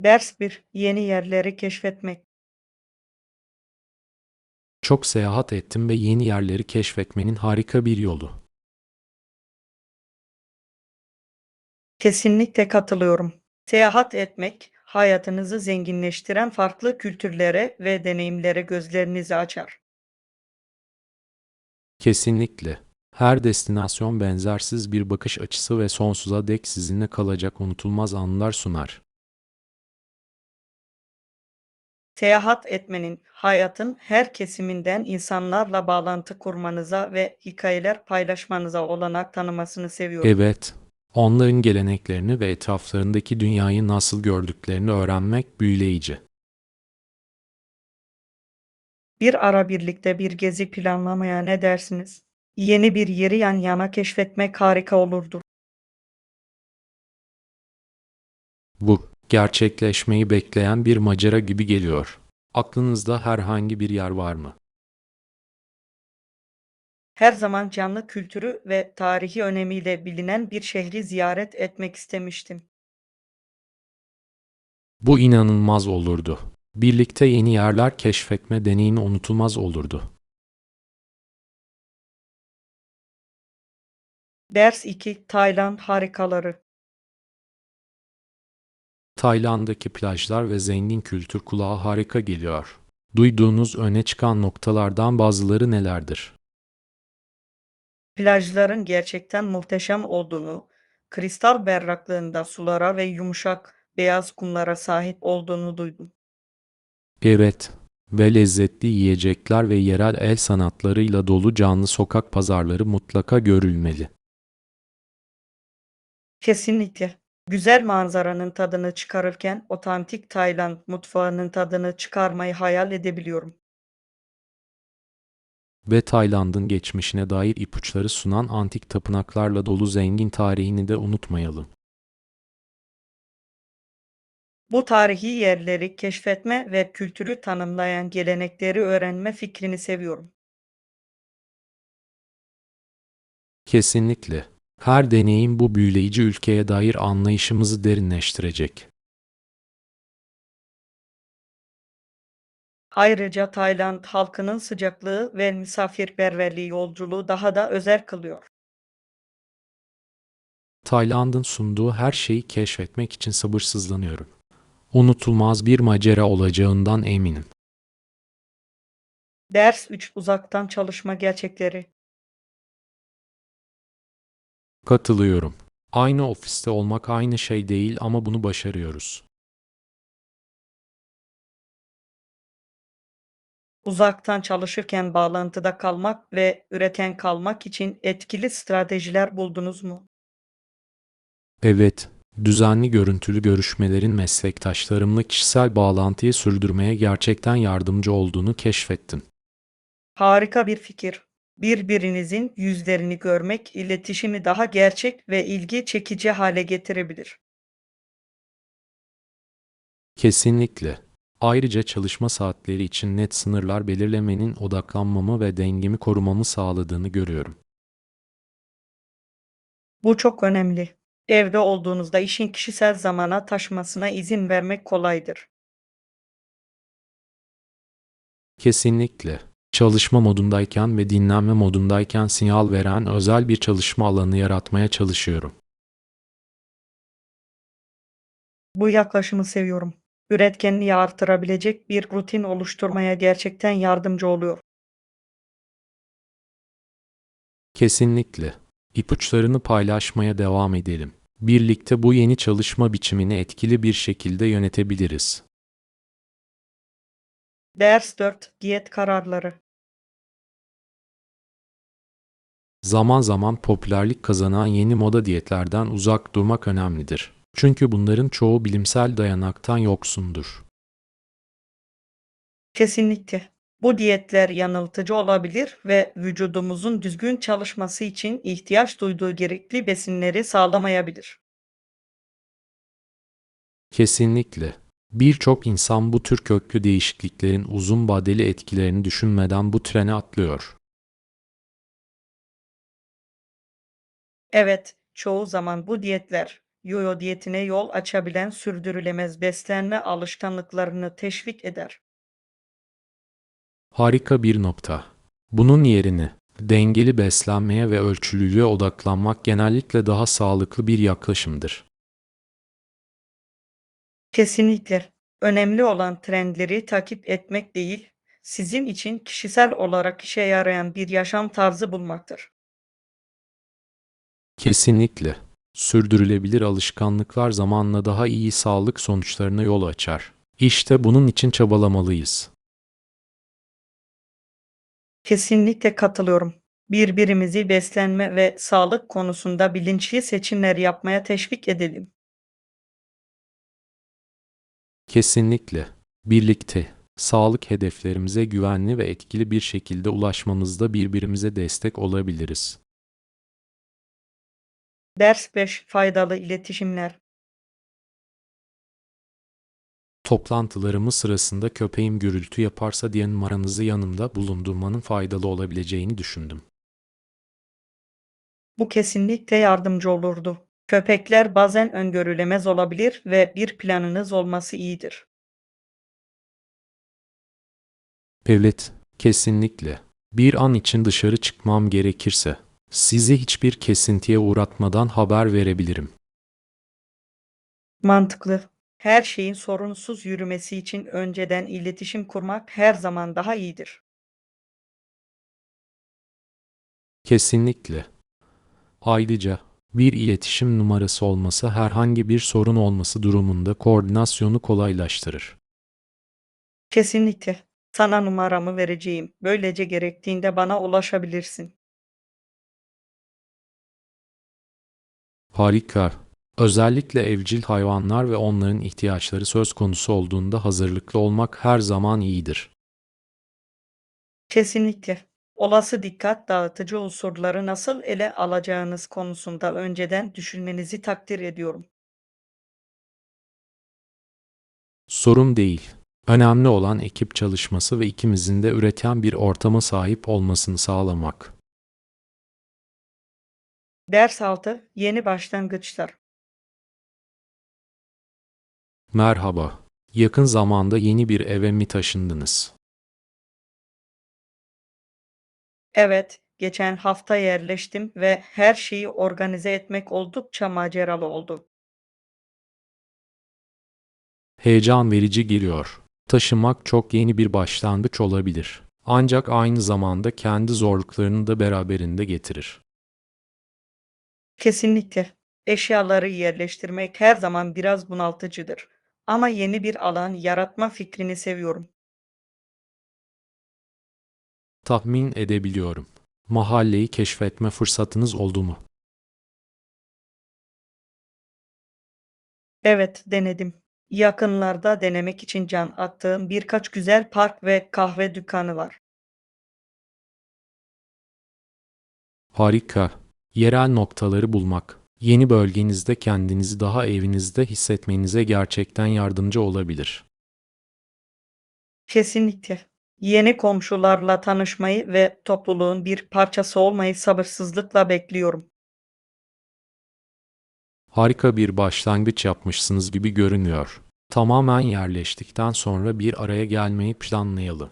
Ders 1. Yeni yerleri keşfetmek. Çok seyahat ettim ve yeni yerleri keşfetmenin harika bir yolu. Kesinlikle katılıyorum. Seyahat etmek, hayatınızı zenginleştiren farklı kültürlere ve deneyimlere gözlerinizi açar. Kesinlikle. Her destinasyon benzersiz bir bakış açısı ve sonsuza dek sizinle kalacak unutulmaz anılar sunar. Seyahat etmenin, hayatın her kesiminden insanlarla bağlantı kurmanıza ve hikayeler paylaşmanıza olanak tanımasını seviyorum. Evet, onların geleneklerini ve etraflarındaki dünyayı nasıl gördüklerini öğrenmek büyüleyici. Bir ara birlikte bir gezi planlamaya ne dersiniz? Yeni bir yeri yan yana keşfetmek harika olurdu. Bu, gerçekleşmeyi bekleyen bir macera gibi geliyor. Aklınızda herhangi bir yer var mı? Her zaman canlı kültürü ve tarihi önemiyle bilinen bir şehri ziyaret etmek istemiştim. Bu inanılmaz olurdu. Birlikte yeni yerler keşfetme deneyimi unutulmaz olurdu. Ders 2. Tayland harikaları. Tayland'daki plajlar ve zengin kültür kulağa harika geliyor. Duyduğunuz öne çıkan noktalardan bazıları nelerdir? Plajların gerçekten muhteşem olduğunu, kristal berraklığında sulara ve yumuşak beyaz kumlara sahip olduğunu duydum. Evet, ve lezzetli yiyecekler ve yerel el sanatlarıyla dolu canlı sokak pazarları mutlaka görülmeli. Kesinlikle. Güzel manzaranın tadını çıkarırken otantik Tayland mutfağının tadını çıkarmayı hayal edebiliyorum. Ve Tayland'ın geçmişine dair ipuçları sunan antik tapınaklarla dolu zengin tarihini de unutmayalım. Bu tarihi yerleri keşfetme ve kültürü tanımlayan gelenekleri öğrenme fikrini seviyorum. Kesinlikle. Her deneyim bu büyüleyici ülkeye dair anlayışımızı derinleştirecek. Ayrıca Tayland halkının sıcaklığı ve misafirperverliği yolculuğu daha da özel kılıyor. Tayland'ın sunduğu her şeyi keşfetmek için sabırsızlanıyorum. Unutulmaz bir macera olacağından eminim. Ders 3. Uzaktan çalışma gerçekleri. Katılıyorum. Aynı ofiste olmak aynı şey değil ama bunu başarıyoruz. Uzaktan çalışırken bağlantıda kalmak ve üreten kalmak için etkili stratejiler buldunuz mu? Evet, düzenli görüntülü görüşmelerin meslektaşlarımla kişisel bağlantıyı sürdürmeye gerçekten yardımcı olduğunu keşfettim. Harika bir fikir. Birbirinizin yüzlerini görmek iletişimi daha gerçek ve ilgi çekici hale getirebilir. Kesinlikle. Ayrıca çalışma saatleri için net sınırlar belirlemenin odaklanmamı ve dengemi korumamı sağladığını görüyorum. Bu çok önemli. Evde olduğunuzda işin kişisel zamana taşmasına izin vermek kolaydır. Kesinlikle. Çalışma modundayken ve dinlenme modundayken sinyal veren özel bir çalışma alanı yaratmaya çalışıyorum. Bu yaklaşımı seviyorum. Üretkenliği artırabilecek bir rutin oluşturmaya gerçekten yardımcı oluyor. Kesinlikle. İpuçlarını paylaşmaya devam edelim. Birlikte bu yeni çalışma biçimini etkili bir şekilde yönetebiliriz. Ders 4. Diyet kararları. Zaman zaman popülerlik kazanan yeni moda diyetlerden uzak durmak önemlidir. Çünkü bunların çoğu bilimsel dayanaktan yoksundur. Kesinlikle. Bu diyetler yanıltıcı olabilir ve vücudumuzun düzgün çalışması için ihtiyaç duyduğu gerekli besinleri sağlamayabilir. Kesinlikle. Birçok insan bu tür köklü değişikliklerin uzun vadeli etkilerini düşünmeden bu trene atlıyor. Evet, çoğu zaman bu diyetler Yo-yo diyetine yol açabilen sürdürülemez beslenme alışkanlıklarını teşvik eder. Harika bir nokta. Bunun yerine dengeli beslenmeye ve ölçülülüğe odaklanmak genellikle daha sağlıklı bir yaklaşımdır. Kesinlikle. Önemli olan trendleri takip etmek değil, sizin için kişisel olarak işe yarayan bir yaşam tarzı bulmaktır. Kesinlikle. Sürdürülebilir alışkanlıklar zamanla daha iyi sağlık sonuçlarına yol açar. İşte bunun için çabalamalıyız. Kesinlikle katılıyorum. Birbirimizi beslenme ve sağlık konusunda bilinçli seçimler yapmaya teşvik edelim. Kesinlikle. Birlikte sağlık hedeflerimize güvenli ve etkili bir şekilde ulaşmamızda birbirimize destek olabiliriz. Ders 5: Faydalı iletişimler. Toplantılarımız sırasında köpeğim gürültü yaparsa diye numaranızı yanımda bulundurmanın faydalı olabileceğini düşündüm. Bu kesinlikle yardımcı olurdu. Köpekler bazen öngörülemez olabilir ve bir planınız olması iyidir. Evet, kesinlikle. Bir an için dışarı çıkmam gerekirse, sizi hiçbir kesintiye uğratmadan haber verebilirim. Mantıklı. Her şeyin sorunsuz yürümesi için önceden iletişim kurmak her zaman daha iyidir. Kesinlikle. Ayrıca, bir iletişim numarası olması herhangi bir sorun olması durumunda koordinasyonu kolaylaştırır. Kesinlikle. Sana numaramı vereceğim. Böylece gerektiğinde bana ulaşabilirsin. Harika. Özellikle evcil hayvanlar ve onların ihtiyaçları söz konusu olduğunda hazırlıklı olmak her zaman iyidir. Kesinlikle. Olası dikkat dağıtıcı unsurları nasıl ele alacağınız konusunda önceden düşünmenizi takdir ediyorum. Sorun değil. Önemli olan ekip çalışması ve ikimizin de üreten bir ortama sahip olmasını sağlamak. Ders 6: Yeni başlangıçlar. Merhaba. Yakın zamanda yeni bir eve mi taşındınız? Evet, geçen hafta yerleştim ve her şeyi organize etmek oldukça maceralı oldu. Heyecan verici geliyor. Taşınmak çok yeni bir başlangıç olabilir. Ancak aynı zamanda kendi zorluklarını da beraberinde getirir. Kesinlikle. Eşyaları yerleştirmek her zaman biraz bunaltıcıdır. Ama yeni bir alan yaratma fikrini seviyorum. Tahmin edebiliyorum. Mahalleyi keşfetme fırsatınız oldu mu? Evet, denedim. Yakınlarda denemek için can attığım birkaç güzel park ve kahve dükkanı var. Harika. Yerel noktaları bulmak, yeni bölgenizde kendinizi daha evinizde hissetmenize gerçekten yardımcı olabilir. Kesinlikle. Yeni komşularla tanışmayı ve topluluğun bir parçası olmayı sabırsızlıkla bekliyorum. Harika bir başlangıç yapmışsınız gibi görünüyor. Tamamen yerleştikten sonra bir araya gelmeyi planlayalım.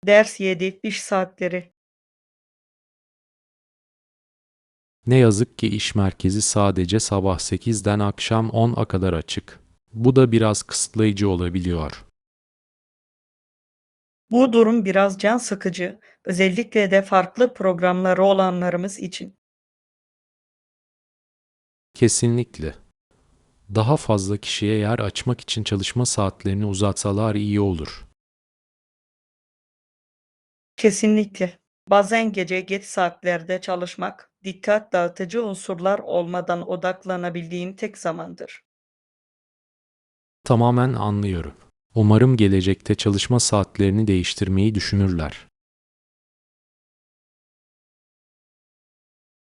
Ders 7: İş saatleri. Ne yazık ki iş merkezi sadece sabah 8'den akşam 10'a kadar açık. Bu da biraz kısıtlayıcı olabiliyor. Bu durum biraz can sıkıcı, özellikle de farklı programları olanlarımız için. Kesinlikle. Daha fazla kişiye yer açmak için çalışma saatlerini uzatsalar iyi olur. Kesinlikle. Bazen gece geç saatlerde çalışmak, dikkat dağıtıcı unsurlar olmadan odaklanabildiğim tek zamandır. Tamamen anlıyorum. Umarım gelecekte çalışma saatlerini değiştirmeyi düşünürler.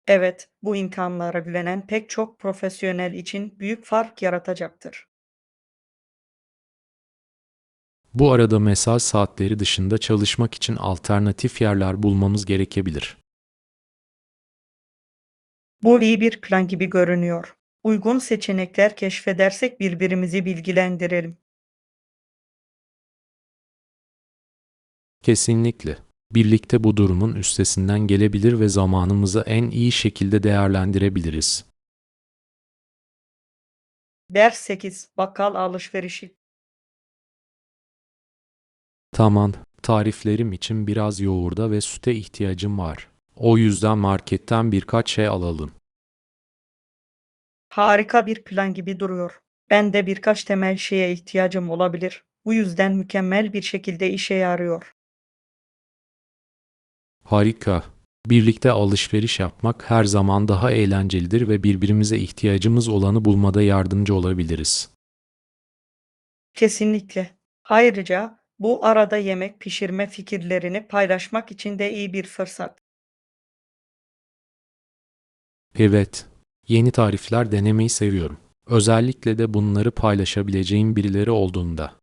Evet, bu imkanlara güvenen pek çok profesyonel için büyük fark yaratacaktır. Bu arada mesai saatleri dışında çalışmak için alternatif yerler bulmamız gerekebilir. Bu iyi bir plan gibi görünüyor. Uygun seçenekler keşfedersek birbirimizi bilgilendirelim. Kesinlikle. Birlikte bu durumun üstesinden gelebilir ve zamanımızı en iyi şekilde değerlendirebiliriz. Ders 8. Bakkal alışverişi. Tamam, tariflerim için biraz yoğurda ve süte ihtiyacım var. O yüzden marketten birkaç şey alalım. Harika bir plan gibi duruyor. Ben de birkaç temel şeye ihtiyacım olabilir. Bu yüzden mükemmel bir şekilde işe yarıyor. Harika. Birlikte alışveriş yapmak her zaman daha eğlencelidir ve birbirimize ihtiyacımız olanı bulmada yardımcı olabiliriz. Kesinlikle. Ayrıca bu arada yemek pişirme fikirlerini paylaşmak için de iyi bir fırsat. Evet, yeni tarifler denemeyi seviyorum. Özellikle de bunları paylaşabileceğim birileri olduğunda.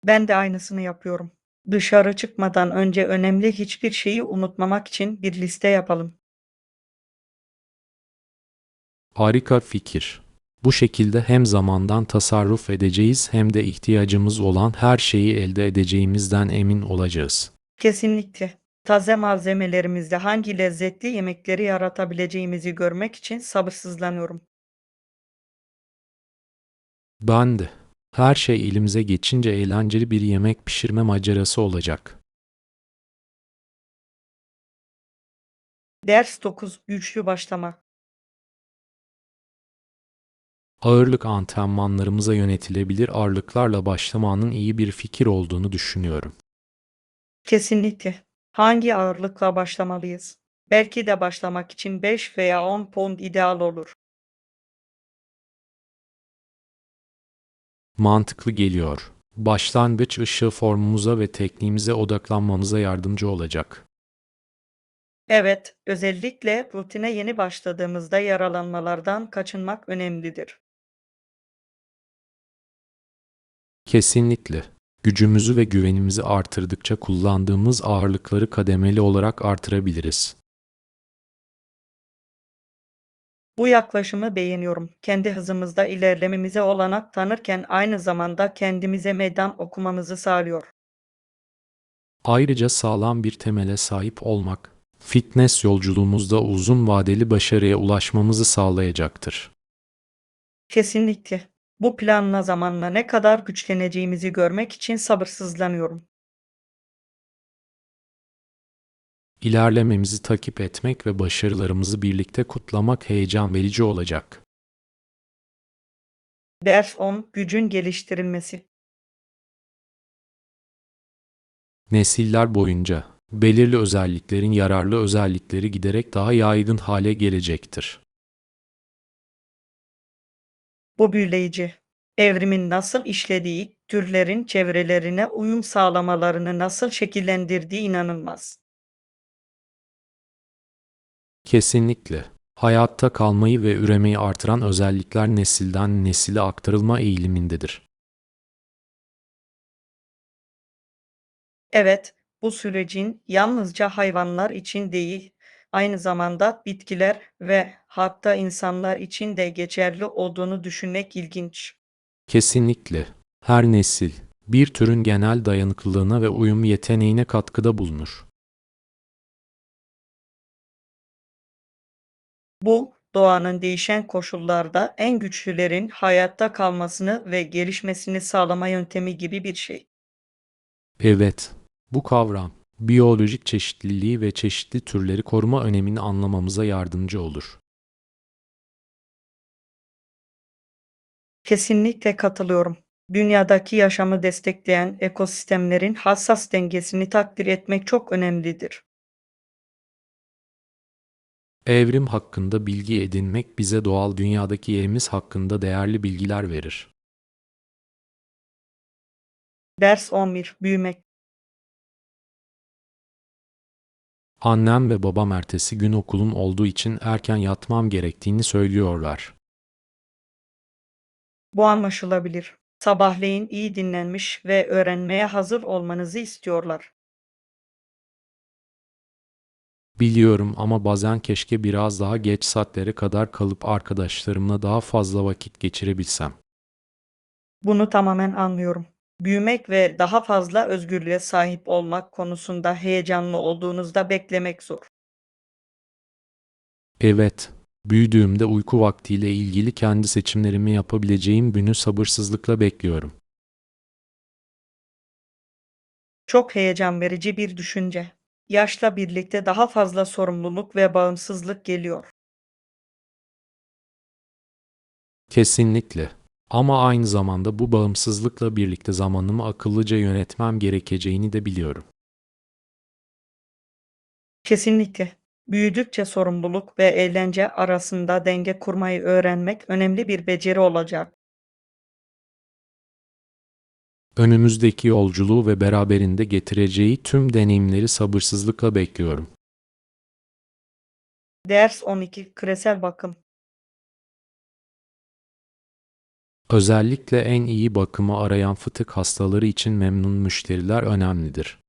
Ben de aynısını yapıyorum. Dışarı çıkmadan önce önemli hiçbir şeyi unutmamak için bir liste yapalım. Harika fikir. Bu şekilde hem zamandan tasarruf edeceğiz hem de ihtiyacımız olan her şeyi elde edeceğimizden emin olacağız. Kesinlikle. Taze malzemelerimizle hangi lezzetli yemekleri yaratabileceğimizi görmek için sabırsızlanıyorum. Ben de. Her şey elimize geçince eğlenceli bir yemek pişirme macerası olacak. Ders 9. Güçlü başlama. Ağırlık antrenmanlarımıza yönetilebilir ağırlıklarla başlamanın iyi bir fikir olduğunu düşünüyorum. Kesinlikle. Hangi ağırlıkla başlamalıyız? Belki de başlamak için 5 veya 10 pond ideal olur. Mantıklı geliyor. Başlangıç ışığı formumuza ve tekniğimize odaklanmamıza yardımcı olacak. Evet, özellikle rutine yeni başladığımızda yaralanmalardan kaçınmak önemlidir. Kesinlikle. Gücümüzü ve güvenimizi artırdıkça kullandığımız ağırlıkları kademeli olarak artırabiliriz. Bu yaklaşımı beğeniyorum. Kendi hızımızda ilerlememize olanak tanırken aynı zamanda kendimize meydan okumamızı sağlıyor. Ayrıca sağlam bir temele sahip olmak, fitness yolculuğumuzda uzun vadeli başarıya ulaşmamızı sağlayacaktır. Kesinlikle. Bu planla zamanla ne kadar güçleneceğimizi görmek için sabırsızlanıyorum. İlerlememizi takip etmek ve başarılarımızı birlikte kutlamak heyecan verici olacak. Ders 10. Gücün geliştirilmesi. Nesiller boyunca belirli özelliklerin yararlı özellikleri giderek daha yaygın hale gelecektir. Bu büyüleyici. Evrimin nasıl işlediği, türlerin çevrelerine uyum sağlamalarını nasıl şekillendirdiği inanılmaz. Kesinlikle. Hayatta kalmayı ve üremeyi artıran özellikler nesilden nesile aktarılma eğilimindedir. Evet, bu sürecin yalnızca hayvanlar için değil, aynı zamanda bitkiler ve hatta insanlar için de geçerli olduğunu düşünmek ilginç. Kesinlikle. Her nesil bir türün genel dayanıklılığına ve uyum yeteneğine katkıda bulunur. Bu, doğanın değişen koşullarda en güçlülerin hayatta kalmasını ve gelişmesini sağlama yöntemi gibi bir şey. Evet, bu kavram biyolojik çeşitliliği ve çeşitli türleri koruma önemini anlamamıza yardımcı olur. Kesinlikle katılıyorum. Dünyadaki yaşamı destekleyen ekosistemlerin hassas dengesini takdir etmek çok önemlidir. Evrim hakkında bilgi edinmek bize doğal dünyadaki yerimiz hakkında değerli bilgiler verir. Ders 11. Büyümek. Annem ve babam ertesi gün okulum olduğu için erken yatmam gerektiğini söylüyorlar. Bu anlaşılabilir. Sabahleyin iyi dinlenmiş ve öğrenmeye hazır olmanızı istiyorlar. Biliyorum ama bazen keşke biraz daha geç saatlere kadar kalıp arkadaşlarımla daha fazla vakit geçirebilsem. Bunu tamamen anlıyorum. Büyümek ve daha fazla özgürlüğe sahip olmak konusunda heyecanlı olduğunuzda beklemek zor. Evet, büyüdüğümde uyku vaktiyle ilgili kendi seçimlerimi yapabileceğim günü sabırsızlıkla bekliyorum. Çok heyecan verici bir düşünce. Yaşla birlikte daha fazla sorumluluk ve bağımsızlık geliyor. Kesinlikle. Ama aynı zamanda bu bağımsızlıkla birlikte zamanımı akıllıca yönetmem gerekeceğini de biliyorum. Kesinlikle. Büyüdükçe sorumluluk ve eğlence arasında denge kurmayı öğrenmek önemli bir beceri olacak. Önümüzdeki yolculuğu ve beraberinde getireceği tüm deneyimleri sabırsızlıkla bekliyorum. Ders 12 Küresel bakım. Özellikle en iyi bakımı arayan fıtık hastaları için memnun müşteriler önemlidir.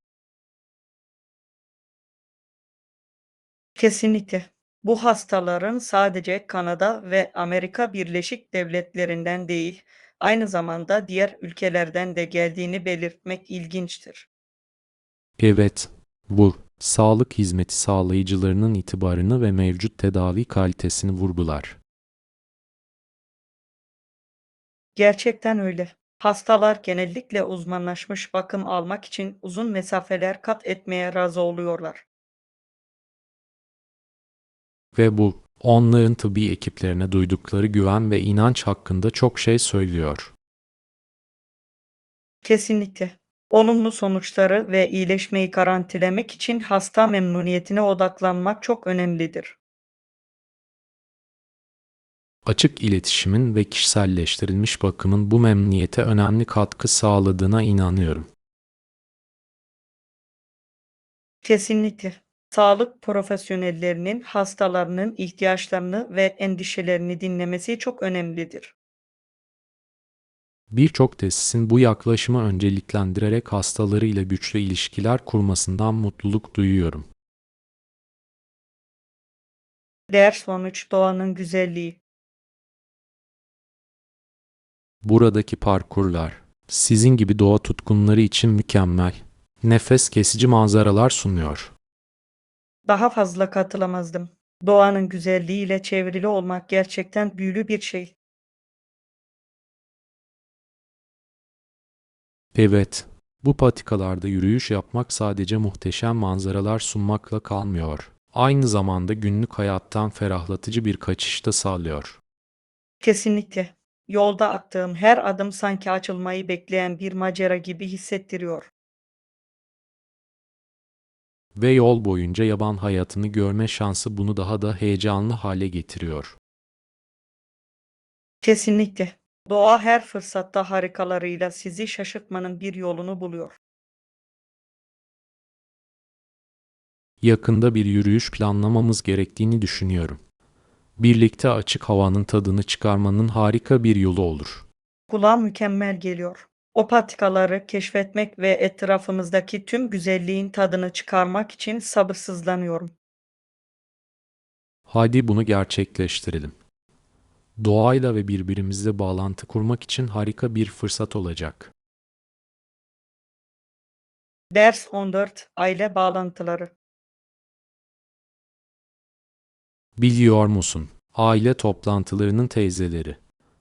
Kesinlikle. Bu hastaların sadece Kanada ve Amerika Birleşik Devletleri'nden değil, aynı zamanda diğer ülkelerden de geldiğini belirtmek ilginçtir. Evet, bu, sağlık hizmeti sağlayıcılarının itibarını ve mevcut tedavi kalitesini vurgular. Gerçekten öyle. Hastalar genellikle uzmanlaşmış bakım almak için uzun mesafeler kat etmeye razı oluyorlar. Ve bu, onların tıbbi ekiplerine duydukları güven ve inanç hakkında çok şey söylüyor. Kesinlikle. Olumlu sonuçları ve iyileşmeyi garantilemek için hasta memnuniyetine odaklanmak çok önemlidir. Açık iletişimin ve kişiselleştirilmiş bakımın bu memnuniyete önemli katkı sağladığına inanıyorum. Kesinlikle. Sağlık profesyonellerinin hastalarının ihtiyaçlarını ve endişelerini dinlemesi çok önemlidir. Birçok tesisin bu yaklaşımı önceliklendirerek hastalarıyla güçlü ilişkiler kurmasından mutluluk duyuyorum. Değer sonuç doğanın güzelliği. Buradaki parkurlar, sizin gibi doğa tutkunları için mükemmel, nefes kesici manzaralar sunuyor. Daha fazla katılamazdım. Doğanın güzelliğiyle çevrili olmak gerçekten büyülü bir şey. Evet, bu patikalarda yürüyüş yapmak sadece muhteşem manzaralar sunmakla kalmıyor. Aynı zamanda günlük hayattan ferahlatıcı bir kaçış da sağlıyor. Kesinlikle. Yolda attığım her adım sanki açılmayı bekleyen bir macera gibi hissettiriyor. Ve yol boyunca yaban hayatını görme şansı bunu daha da heyecanlı hale getiriyor. Kesinlikle. Doğa her fırsatta harikalarıyla sizi şaşırtmanın bir yolunu buluyor. Yakında bir yürüyüş planlamamız gerektiğini düşünüyorum. Birlikte açık havanın tadını çıkarmanın harika bir yolu olur. Kulağa mükemmel geliyor. O patikaları keşfetmek ve etrafımızdaki tüm güzelliğin tadını çıkarmak için sabırsızlanıyorum. Hadi bunu gerçekleştirelim. Doğayla ve birbirimizle bağlantı kurmak için harika bir fırsat olacak. Ders 14 Aile bağlantıları. Biliyor musun? Aile toplantılarının teyzeleri,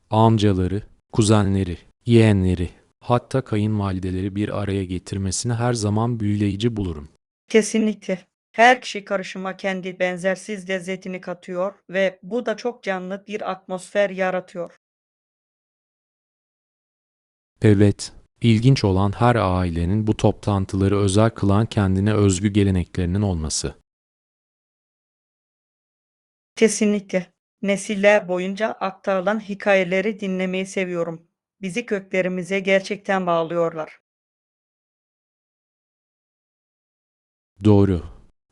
amcaları, kuzenleri, yeğenleri, hatta kayınvalideleri bir araya getirmesini her zaman büyüleyici bulurum. Kesinlikle. Her kişi karışıma kendi benzersiz lezzetini katıyor ve bu da çok canlı bir atmosfer yaratıyor. Evet, ilginç olan her ailenin bu toplantıları özel kılan kendine özgü geleneklerinin olması. Kesinlikle. Nesiller boyunca aktarılan hikayeleri dinlemeyi seviyorum. Bizi köklerimize gerçekten bağlıyorlar. Doğru.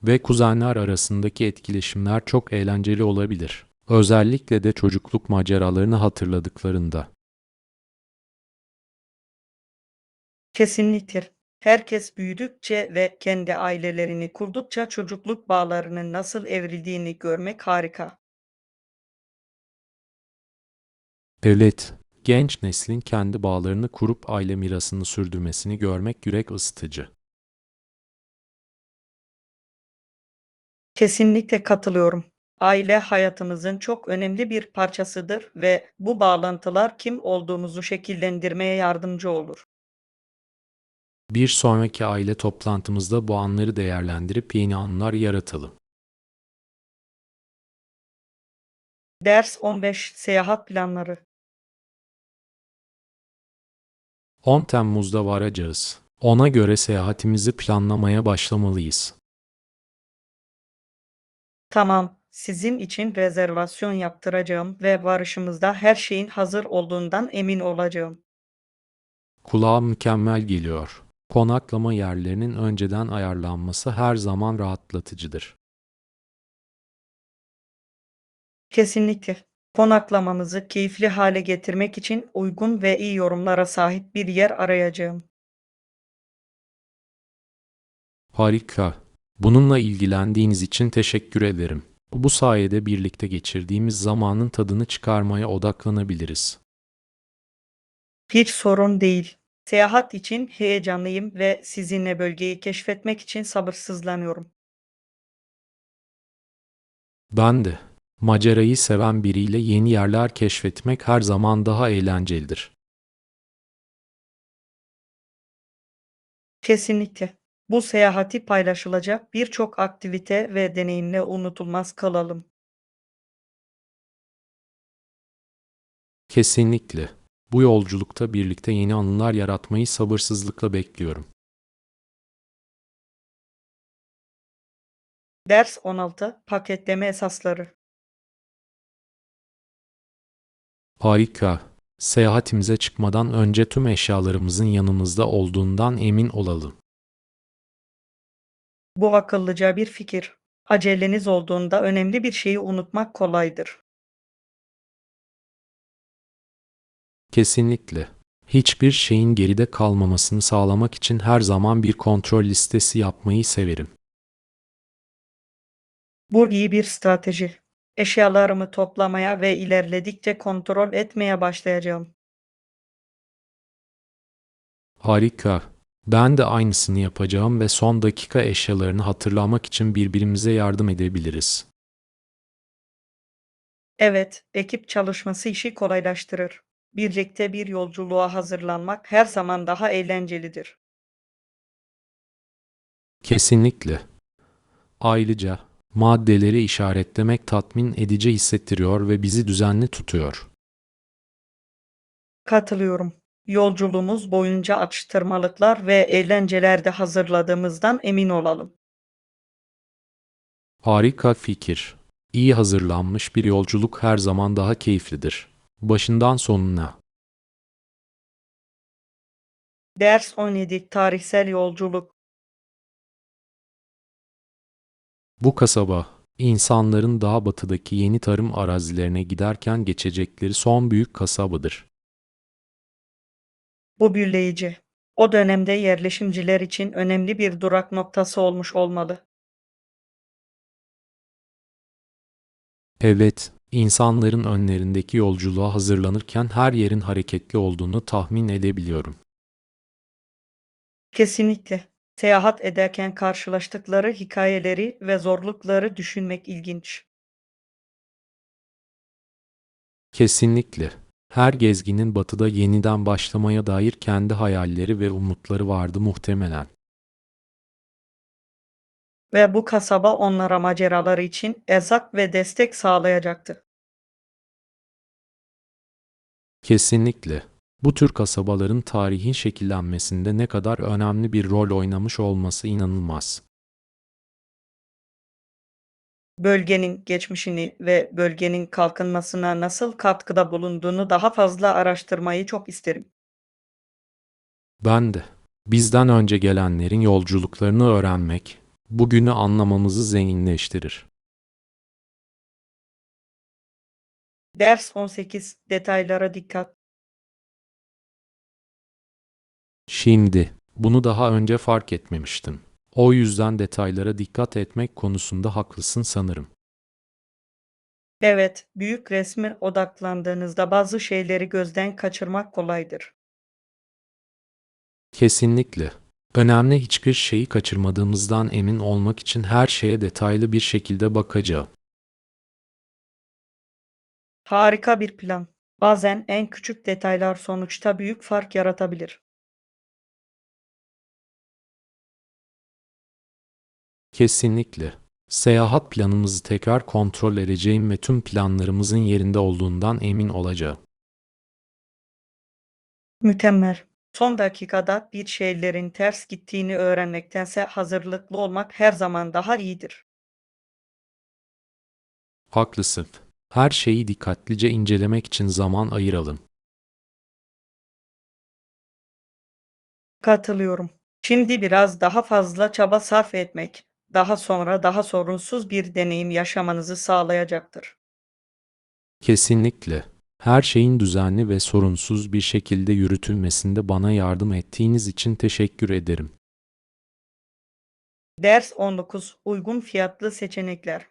Ve kuzenler arasındaki etkileşimler çok eğlenceli olabilir. Özellikle de çocukluk maceralarını hatırladıklarında. Kesinlikle. Herkes büyüdükçe ve kendi ailelerini kurdukça çocukluk bağlarının nasıl evrildiğini görmek harika. Evet, genç neslin kendi bağlarını kurup aile mirasını sürdürmesini görmek yürek ısıtıcı. Kesinlikle katılıyorum. Aile hayatımızın çok önemli bir parçasıdır ve bu bağlantılar kim olduğumuzu şekillendirmeye yardımcı olur. Bir sonraki aile toplantımızda bu anları değerlendirip yeni anılar yaratalım. Ders 15 Seyahat planları. 10 Temmuz'da varacağız. Ona göre seyahatimizi planlamaya başlamalıyız. Tamam, sizin için rezervasyon yaptıracağım ve varışımızda her şeyin hazır olduğundan emin olacağım. Kulağa mükemmel geliyor. Konaklama yerlerinin önceden ayarlanması her zaman rahatlatıcıdır. Kesinlikle. Konaklamamızı keyifli hale getirmek için uygun ve iyi yorumlara sahip bir yer arayacağım. Harika. Bununla ilgilendiğiniz için teşekkür ederim. Bu sayede birlikte geçirdiğimiz zamanın tadını çıkarmaya odaklanabiliriz. Hiç sorun değil. Seyahat için heyecanlıyım ve sizinle bölgeyi keşfetmek için sabırsızlanıyorum. Ben de. Macerayı seven biriyle yeni yerler keşfetmek her zaman daha eğlencelidir. Kesinlikle. Bu seyahati paylaşılacak birçok aktivite ve deneyimle unutulmaz kalalım. Kesinlikle. Bu yolculukta birlikte yeni anılar yaratmayı sabırsızlıkla bekliyorum. Ders 16 Paketleme esasları. Harika. Seyahatimize çıkmadan önce tüm eşyalarımızın yanımızda olduğundan emin olalım. Bu akıllıca bir fikir. Aceleniz olduğunda önemli bir şeyi unutmak kolaydır. Kesinlikle. Hiçbir şeyin geride kalmamasını sağlamak için her zaman bir kontrol listesi yapmayı severim. Bu iyi bir strateji. Eşyalarımı toplamaya ve ilerledikçe kontrol etmeye başlayacağım. Harika. Ben de aynısını yapacağım ve son dakika eşyalarını hatırlamak için birbirimize yardım edebiliriz. Evet, ekip çalışması işi kolaylaştırır. Birlikte bir yolculuğa hazırlanmak her zaman daha eğlencelidir. Kesinlikle. Ayrıca maddeleri işaretlemek tatmin edici hissettiriyor ve bizi düzenli tutuyor. Katılıyorum. Yolculuğumuz boyunca atıştırmalıklar ve eğlenceler de hazırladığımızdan emin olalım. Harika fikir. İyi hazırlanmış bir yolculuk her zaman daha keyiflidir. Başından sonuna. Ders 17 Tarihsel yolculuk. Bu kasaba, insanların daha batıdaki yeni tarım arazilerine giderken geçecekleri son büyük kasabadır. Bu büyüleyici. O dönemde yerleşimciler için önemli bir durak noktası olmuş olmalı. Evet, insanların önlerindeki yolculuğa hazırlanırken her yerin hareketli olduğunu tahmin edebiliyorum. Kesinlikle. Seyahat ederken karşılaştıkları hikayeleri ve zorlukları düşünmek ilginç. Kesinlikle. Her gezginin batıda yeniden başlamaya dair kendi hayalleri ve umutları vardı muhtemelen. Ve bu kasaba onlara maceraları için erzak ve destek sağlayacaktı. Kesinlikle. Bu tür kasabaların tarihin şekillenmesinde ne kadar önemli bir rol oynamış olması inanılmaz. Bölgenin geçmişini ve bölgenin kalkınmasına nasıl katkıda bulunduğunu daha fazla araştırmayı çok isterim. Ben de. Bizden önce gelenlerin yolculuklarını öğrenmek, bugünü anlamamızı zenginleştirir. Ders 18 Detaylara dikkat. Şimdi, Bunu daha önce fark etmemiştim. O yüzden detaylara dikkat etmek konusunda haklısın sanırım. Evet, büyük resme odaklandığınızda bazı şeyleri gözden kaçırmak kolaydır. Kesinlikle. Önemli hiçbir şeyi kaçırmadığımızdan emin olmak için her şeye detaylı bir şekilde bakacağım. Harika bir plan. Bazen en küçük detaylar sonuçta büyük fark yaratabilir. Kesinlikle. Seyahat planımızı tekrar kontrol edeceğim ve tüm planlarımızın yerinde olduğundan emin olacağım. Mükemmel. Son dakikada bir şeylerin ters gittiğini öğrenmektense hazırlıklı olmak her zaman daha iyidir. Haklısın. Her şeyi dikkatlice incelemek için zaman ayıralım. Katılıyorum. Şimdi biraz daha fazla çaba sarf etmek, daha sonra daha sorunsuz bir deneyim yaşamanızı sağlayacaktır. Kesinlikle. Her şeyin düzenli ve sorunsuz bir şekilde yürütülmesinde bana yardım ettiğiniz için teşekkür ederim. Ders 19. Uygun fiyatlı seçenekler.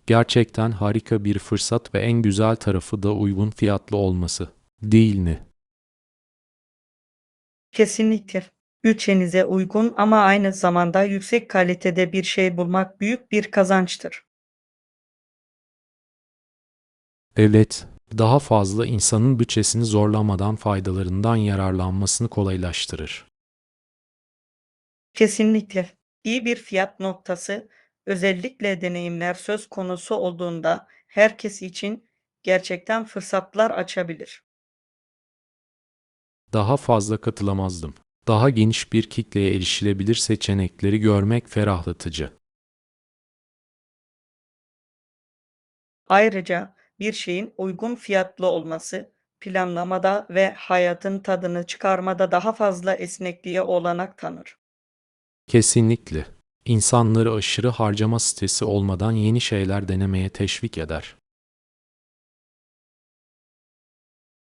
Gerçekten harika bir fırsat ve en güzel tarafı da uygun fiyatlı olması, değil mi? Kesinlikle. Bütçenize uygun ama aynı zamanda yüksek kalitede bir şey bulmak büyük bir kazançtır. Evet, daha fazla insanın bütçesini zorlamadan faydalarından yararlanmasını kolaylaştırır. Kesinlikle. İyi bir fiyat noktası, özellikle deneyimler söz konusu olduğunda herkes için gerçekten fırsatlar açabilir. Daha fazla katılamazdım. Daha geniş bir kitleye erişilebilir seçenekleri görmek ferahlatıcı. Ayrıca bir şeyin uygun fiyatlı olması, planlamada ve hayatın tadını çıkarmada daha fazla esnekliğe olanak tanır. Kesinlikle. İnsanları aşırı harcama stresi olmadan yeni şeyler denemeye teşvik eder.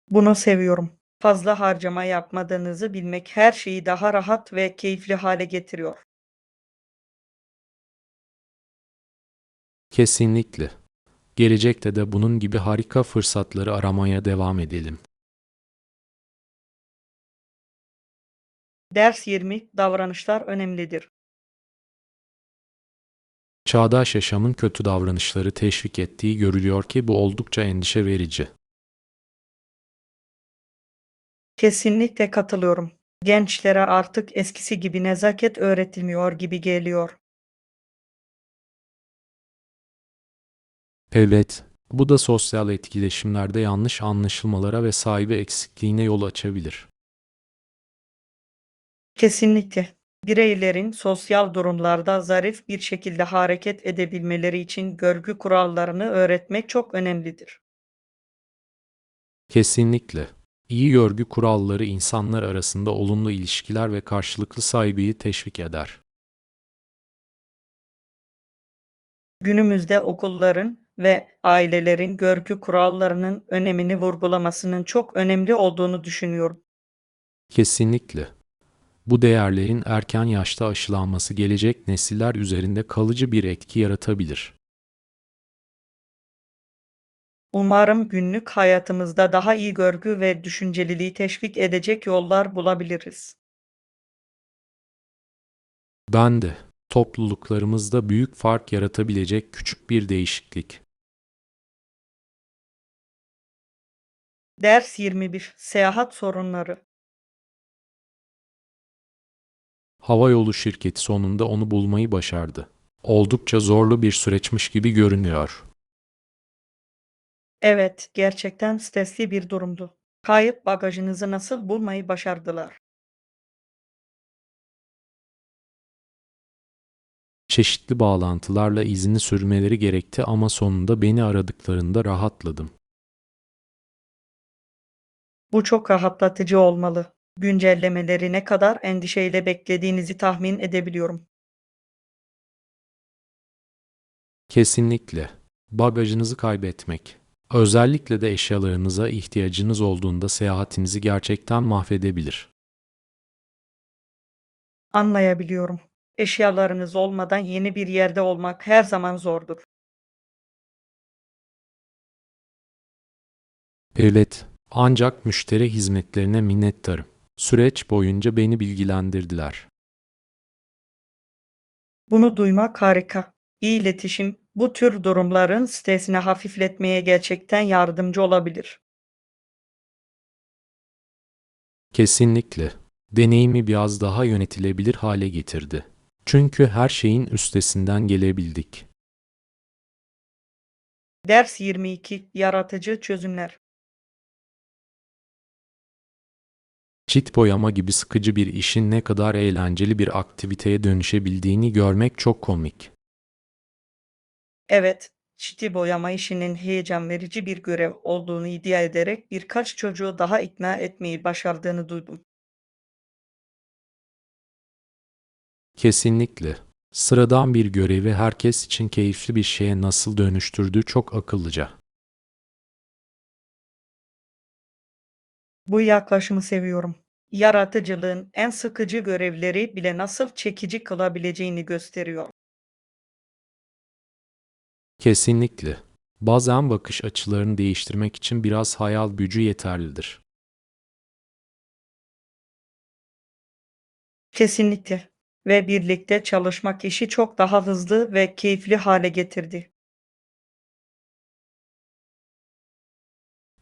Bunu seviyorum. Fazla harcama yapmadığınızı bilmek her şeyi daha rahat ve keyifli hale getiriyor. Kesinlikle. Gelecekte de bunun gibi harika fırsatları aramaya devam edelim. Ders 20. Davranışlar önemlidir. Çağdaş yaşamın kötü davranışları teşvik ettiği görülüyor ki bu oldukça endişe verici. Kesinlikle katılıyorum. Gençlere artık eskisi gibi nezaket öğretilmiyor gibi geliyor. Evet, bu da sosyal etkileşimlerde yanlış anlaşılmalara ve saygı eksikliğine yol açabilir. Kesinlikle. Bireylerin sosyal durumlarda zarif bir şekilde hareket edebilmeleri için görgü kurallarını öğretmek çok önemlidir. Kesinlikle. İyi görgü kuralları insanlar arasında olumlu ilişkiler ve karşılıklı saygıyı teşvik eder. Günümüzde okulların ve ailelerin görgü kurallarının önemini vurgulamasının çok önemli olduğunu düşünüyorum. Kesinlikle. Bu değerlerin erken yaşta aşılanması gelecek nesiller üzerinde kalıcı bir etki yaratabilir. Umarım günlük hayatımızda daha iyi görgü ve düşünceliliği teşvik edecek yollar bulabiliriz. Ben de topluluklarımızda büyük fark yaratabilecek küçük bir değişiklik. Ders 21. Seyahat sorunları. Havayolu şirketi sonunda onu bulmayı başardı. Oldukça zorlu bir süreçmiş gibi görünüyor. Evet, gerçekten stresli bir durumdu. Kayıp bagajınızı nasıl bulmayı başardılar? Çeşitli bağlantılarla izini sürmeleri gerekti ama sonunda beni aradıklarında rahatladım. Bu çok rahatlatıcı olmalı. Güncellemeleri ne kadar endişeyle beklediğinizi tahmin edebiliyorum. Kesinlikle. Bagajınızı kaybetmek. Özellikle de eşyalarınıza ihtiyacınız olduğunda seyahatinizi gerçekten mahvedebilir. Anlayabiliyorum. Eşyalarınız olmadan yeni bir yerde olmak her zaman zordur. Evet, ancak müşteri hizmetlerine minnettarım. Süreç boyunca beni bilgilendirdiler. Bunu duymak harika. İyi iletişim bu tür durumların stresini hafifletmeye gerçekten yardımcı olabilir. Kesinlikle. Deneyimi biraz daha yönetilebilir hale getirdi. Çünkü her şeyin üstesinden gelebildik. Ders 22 Yaratıcı çözümler. Çit boyama gibi sıkıcı bir işin ne kadar eğlenceli bir aktiviteye dönüşebildiğini görmek çok komik. Evet, çiti boyama işinin heyecan verici bir görev olduğunu iddia ederek birkaç çocuğu daha ikna etmeyi başardığını duydum. Kesinlikle. Sıradan bir görevi herkes için keyifli bir şeye nasıl dönüştürdüğü çok akıllıca. Bu yaklaşımı seviyorum. Yaratıcılığın en sıkıcı görevleri bile nasıl çekici kılabileceğini gösteriyor. Kesinlikle. Bazen bakış açılarını değiştirmek için biraz hayal gücü yeterlidir. Kesinlikle. Ve birlikte çalışmak işi çok daha hızlı ve keyifli hale getirdi.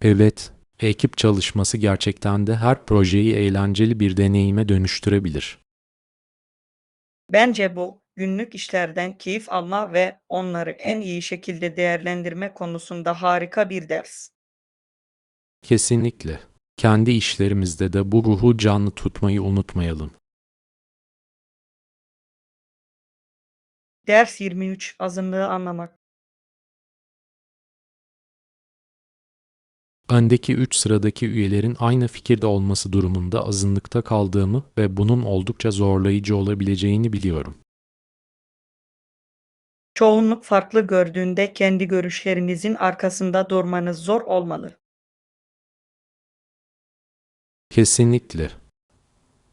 Evet, ekip çalışması gerçekten de her projeyi eğlenceli bir deneyime dönüştürebilir. Bence bu günlük işlerden keyif alma ve onları en iyi şekilde değerlendirme konusunda harika bir ders. Kesinlikle. Kendi işlerimizde de bu ruhu canlı tutmayı unutmayalım. Ders 23 Azınlığı anlamak. Öndeki 3 sıradaki üyelerin aynı fikirde olması durumunda azınlıkta kaldığımı ve bunun oldukça zorlayıcı olabileceğini biliyorum. Çoğunluk farklı gördüğünde kendi görüşlerinizin arkasında durmanız zor olmalı. Kesinlikle.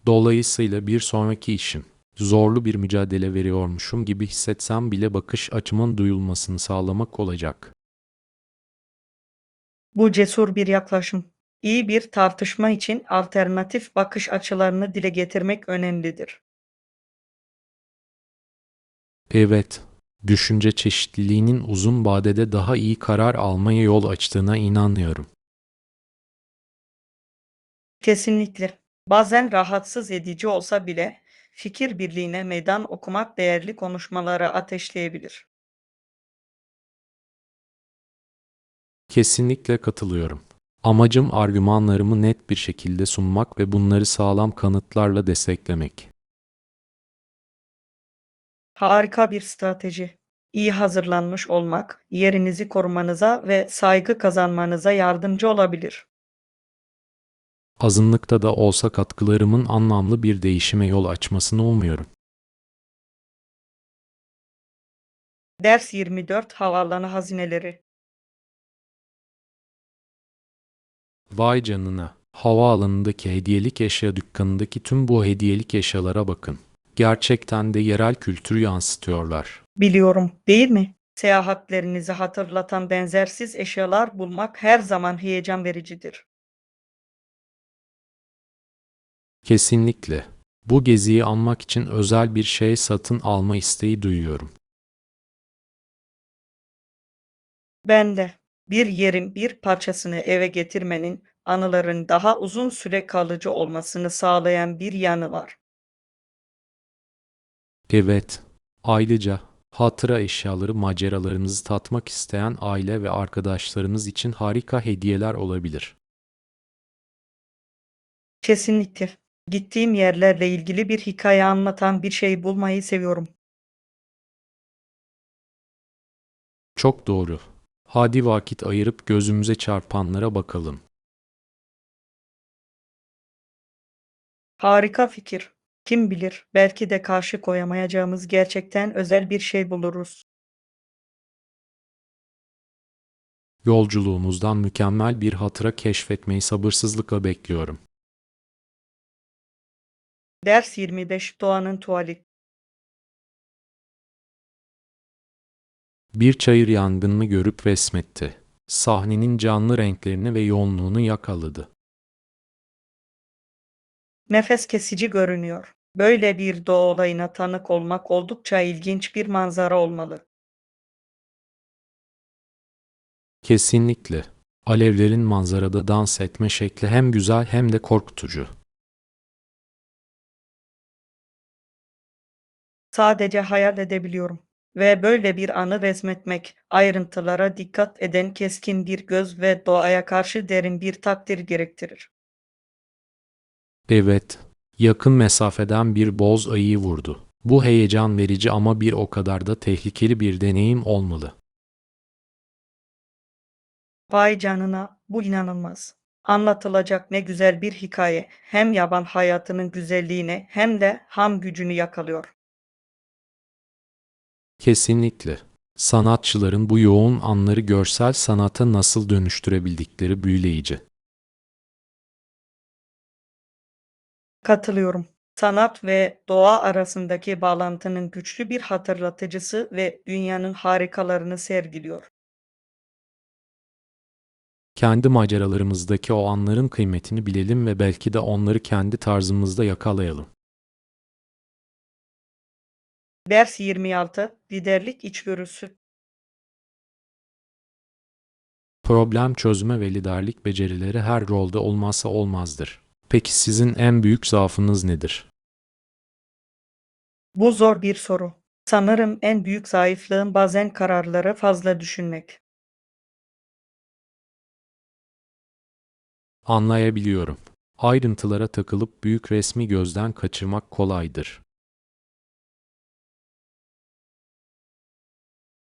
Dolayısıyla bir sonraki işim, zorlu bir mücadele veriyormuşum gibi hissetsem bile bakış açımın duyulmasını sağlamak olacak. Bu cesur bir yaklaşım. İyi bir tartışma için alternatif bakış açılarını dile getirmek önemlidir. Evet, düşünce çeşitliliğinin uzun vadede daha iyi karar almaya yol açtığına inanıyorum. Kesinlikle. Bazen rahatsız edici olsa bile fikir birliğine meydan okumak değerli konuşmaları ateşleyebilir. Kesinlikle katılıyorum. Amacım argümanlarımı net bir şekilde sunmak ve bunları sağlam kanıtlarla desteklemek. Harika bir strateji. İyi hazırlanmış olmak, yerinizi korumanıza ve saygı kazanmanıza yardımcı olabilir. Azınlıkta da olsa katkılarımın anlamlı bir değişime yol açmasını umuyorum. Ders 24 Havaalanı hazineleri. Vay canına. Havaalanındaki hediyelik eşya dükkanındaki tüm bu hediyelik eşyalara bakın. Gerçekten de yerel kültürü yansıtıyorlar. Biliyorum, değil mi? Seyahatlerinizi hatırlatan benzersiz eşyalar bulmak her zaman heyecan vericidir. Kesinlikle. Bu geziyi anmak için özel bir şey satın alma isteği duyuyorum. Ben de bir yerin bir parçasını eve getirmenin anıların daha uzun süre kalıcı olmasını sağlayan bir yanı var. Evet. Ayrıca hatıra eşyaları maceralarınızı tatmak isteyen aile ve arkadaşlarınız için harika hediyeler olabilir. Kesinlikle. Gittiğim yerlerle ilgili bir hikaye anlatan bir şey bulmayı seviyorum. Çok doğru. Hadi vakit ayırıp gözümüze çarpanlara bakalım. Harika fikir. Kim bilir, belki de karşı koyamayacağımız gerçekten özel bir şey buluruz. Yolculuğumuzdan mükemmel bir hatıra keşfetmeyi sabırsızlıkla bekliyorum. Ders 25 Doğanın tuvaleti. Bir çayır yangınını görüp resmetti. Sahnenin canlı renklerini ve yoğunluğunu yakaladı. Nefes kesici görünüyor. Böyle bir doğa olayına tanık olmak oldukça ilginç bir manzara olmalı. Kesinlikle. Alevlerin manzarada dans etme şekli hem güzel hem de korkutucu. Sadece hayal edebiliyorum. Ve böyle bir anı resmetmek, ayrıntılara dikkat eden keskin bir göz ve doğaya karşı derin bir takdir gerektirir. Evet, yakın mesafeden bir boz ayıyı vurdu. Bu heyecan verici ama bir o kadar da tehlikeli bir deneyim olmalı. Vay canına, bu inanılmaz. Anlatılacak ne güzel bir hikaye. Hem yaban hayatının güzelliğini hem de ham gücünü yakalıyor. Kesinlikle. Sanatçıların bu yoğun anları görsel sanata nasıl dönüştürebildikleri büyüleyici. Katılıyorum. Sanat ve doğa arasındaki bağlantının güçlü bir hatırlatıcısı ve dünyanın harikalarını sergiliyor. Kendi maceralarımızdaki o anların kıymetini bilelim ve belki de onları kendi tarzımızda yakalayalım. Ders 26 Liderlik içgörüsü. Problem çözme ve liderlik becerileri her rolde olmazsa olmazdır. Peki sizin en büyük zaafınız nedir? Bu zor bir soru. Sanırım en büyük zayıflığım bazen kararları fazla düşünmek. Anlayabiliyorum. Ayrıntılara takılıp büyük resmi gözden kaçırmak kolaydır.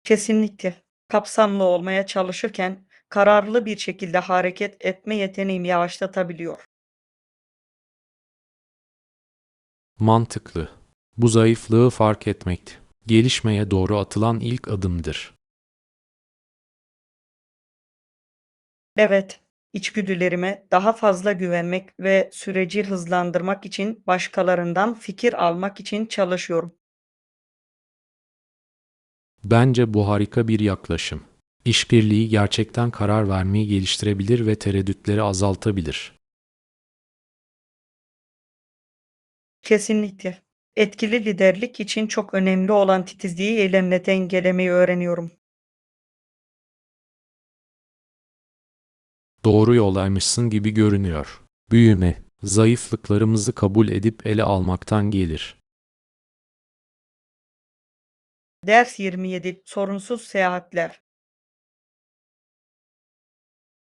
Kesinlikle. Kapsamlı olmaya çalışırken kararlı bir şekilde hareket etme yeteneğimi yavaşlatabiliyor. Mantıklı. Bu zayıflığı fark etmek, gelişmeye doğru atılan ilk adımdır. Evet, içgüdülerime daha fazla güvenmek ve süreci hızlandırmak için başkalarından fikir almak için çalışıyorum. Bence bu harika bir yaklaşım. İşbirliği gerçekten karar vermeyi geliştirebilir ve tereddütleri azaltabilir. Kesinlikle. Etkili liderlik için çok önemli olan titizliği eylemle dengelemeyi öğreniyorum. Doğru yoldaymışsın gibi görünüyor. Büyüme, zayıflıklarımızı kabul edip ele almaktan gelir. Ders 27 Sorunsuz seyahatler.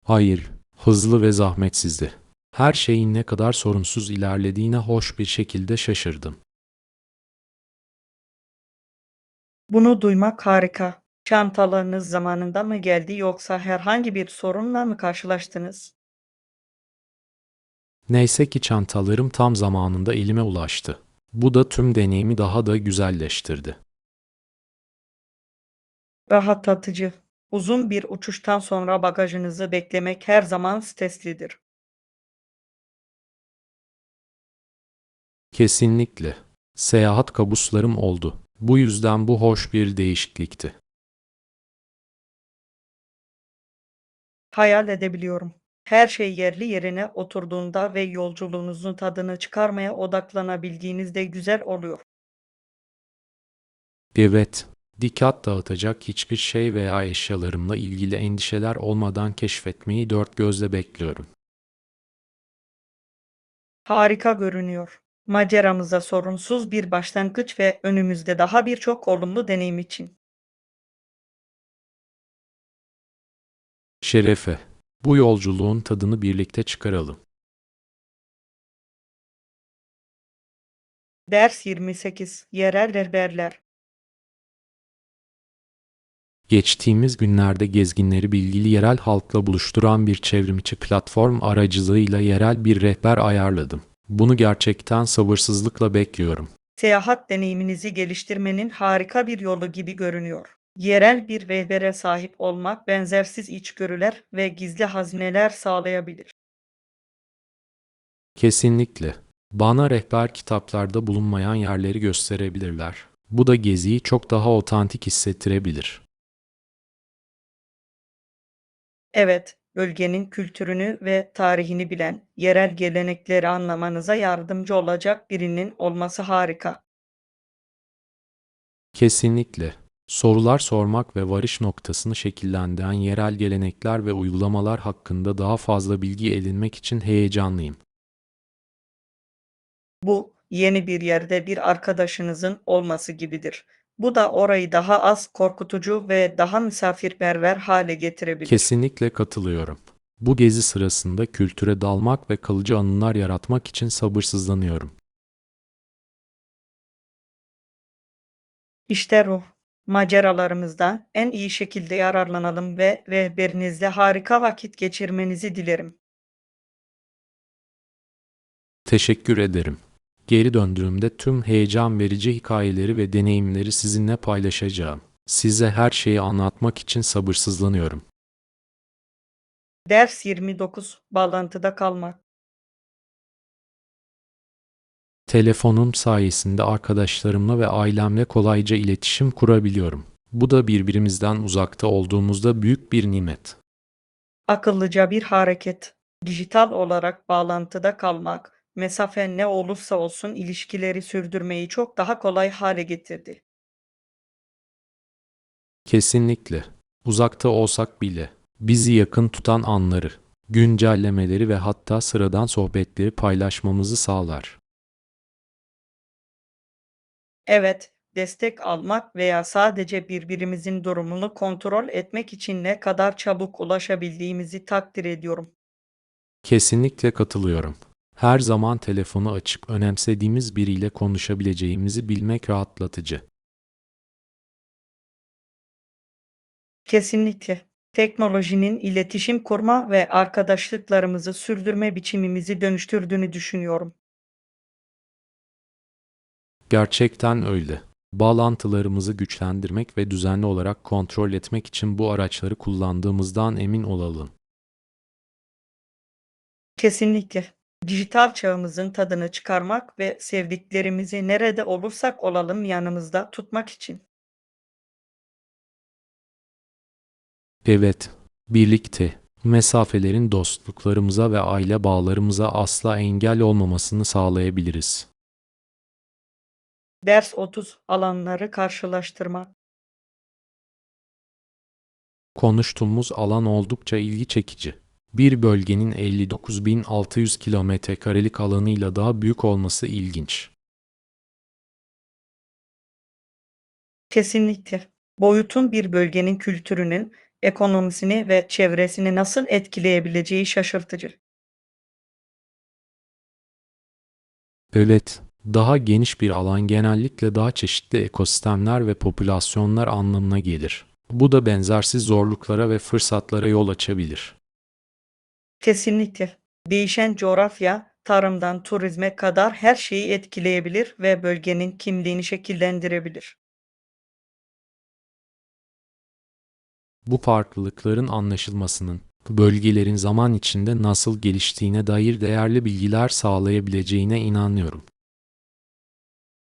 Hayır, hızlı ve zahmetsizdi. Her şeyin ne kadar sorunsuz ilerlediğine hoş bir şekilde şaşırdım. Bunu duymak harika. Çantalarınız zamanında mı geldi yoksa herhangi bir sorunla mı karşılaştınız? Neyse ki çantalarım tam zamanında elime ulaştı. Bu da tüm deneyimi daha da güzelleştirdi. Rahatlatıcı. Uzun bir uçuştan sonra bagajınızı beklemek her zaman streslidir. Kesinlikle. Seyahat kabuslarım oldu. Bu yüzden bu hoş bir değişiklikti. Hayal edebiliyorum. Her şey yerli yerine oturduğunda ve yolculuğunuzun tadını çıkarmaya odaklanabildiğinizde güzel oluyor. Evet, dikkat dağıtacak hiçbir şey veya eşyalarımla ilgili endişeler olmadan keşfetmeyi dört gözle bekliyorum. Harika görünüyor. Maceramıza sorunsuz bir başlangıç ve önümüzde daha birçok olumlu deneyim için. Şerefe, bu yolculuğun tadını birlikte çıkaralım. Ders 28 Yerel rehberler. Geçtiğimiz günlerde gezginleri bilgili yerel halkla buluşturan bir çevrimiçi platform aracılığıyla yerel bir rehber ayarladım. Bunu gerçekten sabırsızlıkla bekliyorum. Seyahat deneyiminizi geliştirmenin harika bir yolu gibi görünüyor. Yerel bir rehbere sahip olmak benzersiz içgörüler ve gizli hazineler sağlayabilir. Kesinlikle. Bana rehber kitaplarda bulunmayan yerleri gösterebilirler. Bu da geziyi çok daha otantik hissettirebilir. Evet, bölgenin kültürünü ve tarihini bilen, yerel gelenekleri anlamanıza yardımcı olacak birinin olması harika. Kesinlikle. Sorular sormak ve varış noktasını şekillendiren yerel gelenekler ve uygulamalar hakkında daha fazla bilgi edinmek için heyecanlıyım. Bu, yeni bir yerde bir arkadaşınızın olması gibidir. Bu da orayı daha az korkutucu ve daha misafirperver hale getirebilir. Kesinlikle katılıyorum. Bu gezi sırasında kültüre dalmak ve kalıcı anılar yaratmak için sabırsızlanıyorum. İşte ruh. Maceralarımızdan en iyi şekilde yararlanalım ve rehberinizle harika vakit geçirmenizi dilerim. Teşekkür ederim. Geri döndüğümde tüm heyecan verici hikayeleri ve deneyimleri sizinle paylaşacağım. Size her şeyi anlatmak için sabırsızlanıyorum. Ders 29. Bağlantıda kalmak. Telefonum sayesinde arkadaşlarımla ve ailemle kolayca iletişim kurabiliyorum. Bu da birbirimizden uzakta olduğumuzda büyük bir nimet. Akıllıca bir hareket. Dijital olarak bağlantıda kalmak, mesafe ne olursa olsun ilişkileri sürdürmeyi çok daha kolay hale getirdi. Kesinlikle. Uzakta olsak bile bizi yakın tutan anları, güncellemeleri ve hatta sıradan sohbetleri paylaşmamızı sağlar. Evet, destek almak veya sadece birbirimizin durumunu kontrol etmek için ne kadar çabuk ulaşabildiğimizi takdir ediyorum. Kesinlikle katılıyorum. Her zaman telefonu açık, önemsediğimiz biriyle konuşabileceğimizi bilmek rahatlatıcı. Kesinlikle. Teknolojinin iletişim kurma ve arkadaşlıklarımızı sürdürme biçimimizi dönüştürdüğünü düşünüyorum. Gerçekten öyle. Bağlantılarımızı güçlendirmek ve düzenli olarak kontrol etmek için bu araçları kullandığımızdan emin olalım. Kesinlikle. Dijital çağımızın tadını çıkarmak ve sevdiklerimizi nerede olursak olalım yanımızda tutmak için. Evet, birlikte mesafelerin dostluklarımıza ve aile bağlarımıza asla engel olmamasını sağlayabiliriz. Ders 30. Alanları karşılaştırma. Konuştuğumuz alan oldukça ilgi çekici. Bir bölgenin 59.600 kilometrekarelik alanıyla daha büyük olması ilginç. Kesinlikle. Boyutun bir bölgenin kültürünün, ekonomisini ve çevresini nasıl etkileyebileceği şaşırtıcı. Evet, daha geniş bir alan genellikle daha çeşitli ekosistemler ve popülasyonlar anlamına gelir. Bu da benzersiz zorluklara ve fırsatlara yol açabilir. Kesinlikle. Değişen coğrafya, tarımdan turizme kadar her şeyi etkileyebilir ve bölgenin kimliğini şekillendirebilir. Bu farklılıkların anlaşılmasının, bölgelerin zaman içinde nasıl geliştiğine dair değerli bilgiler sağlayabileceğine inanıyorum.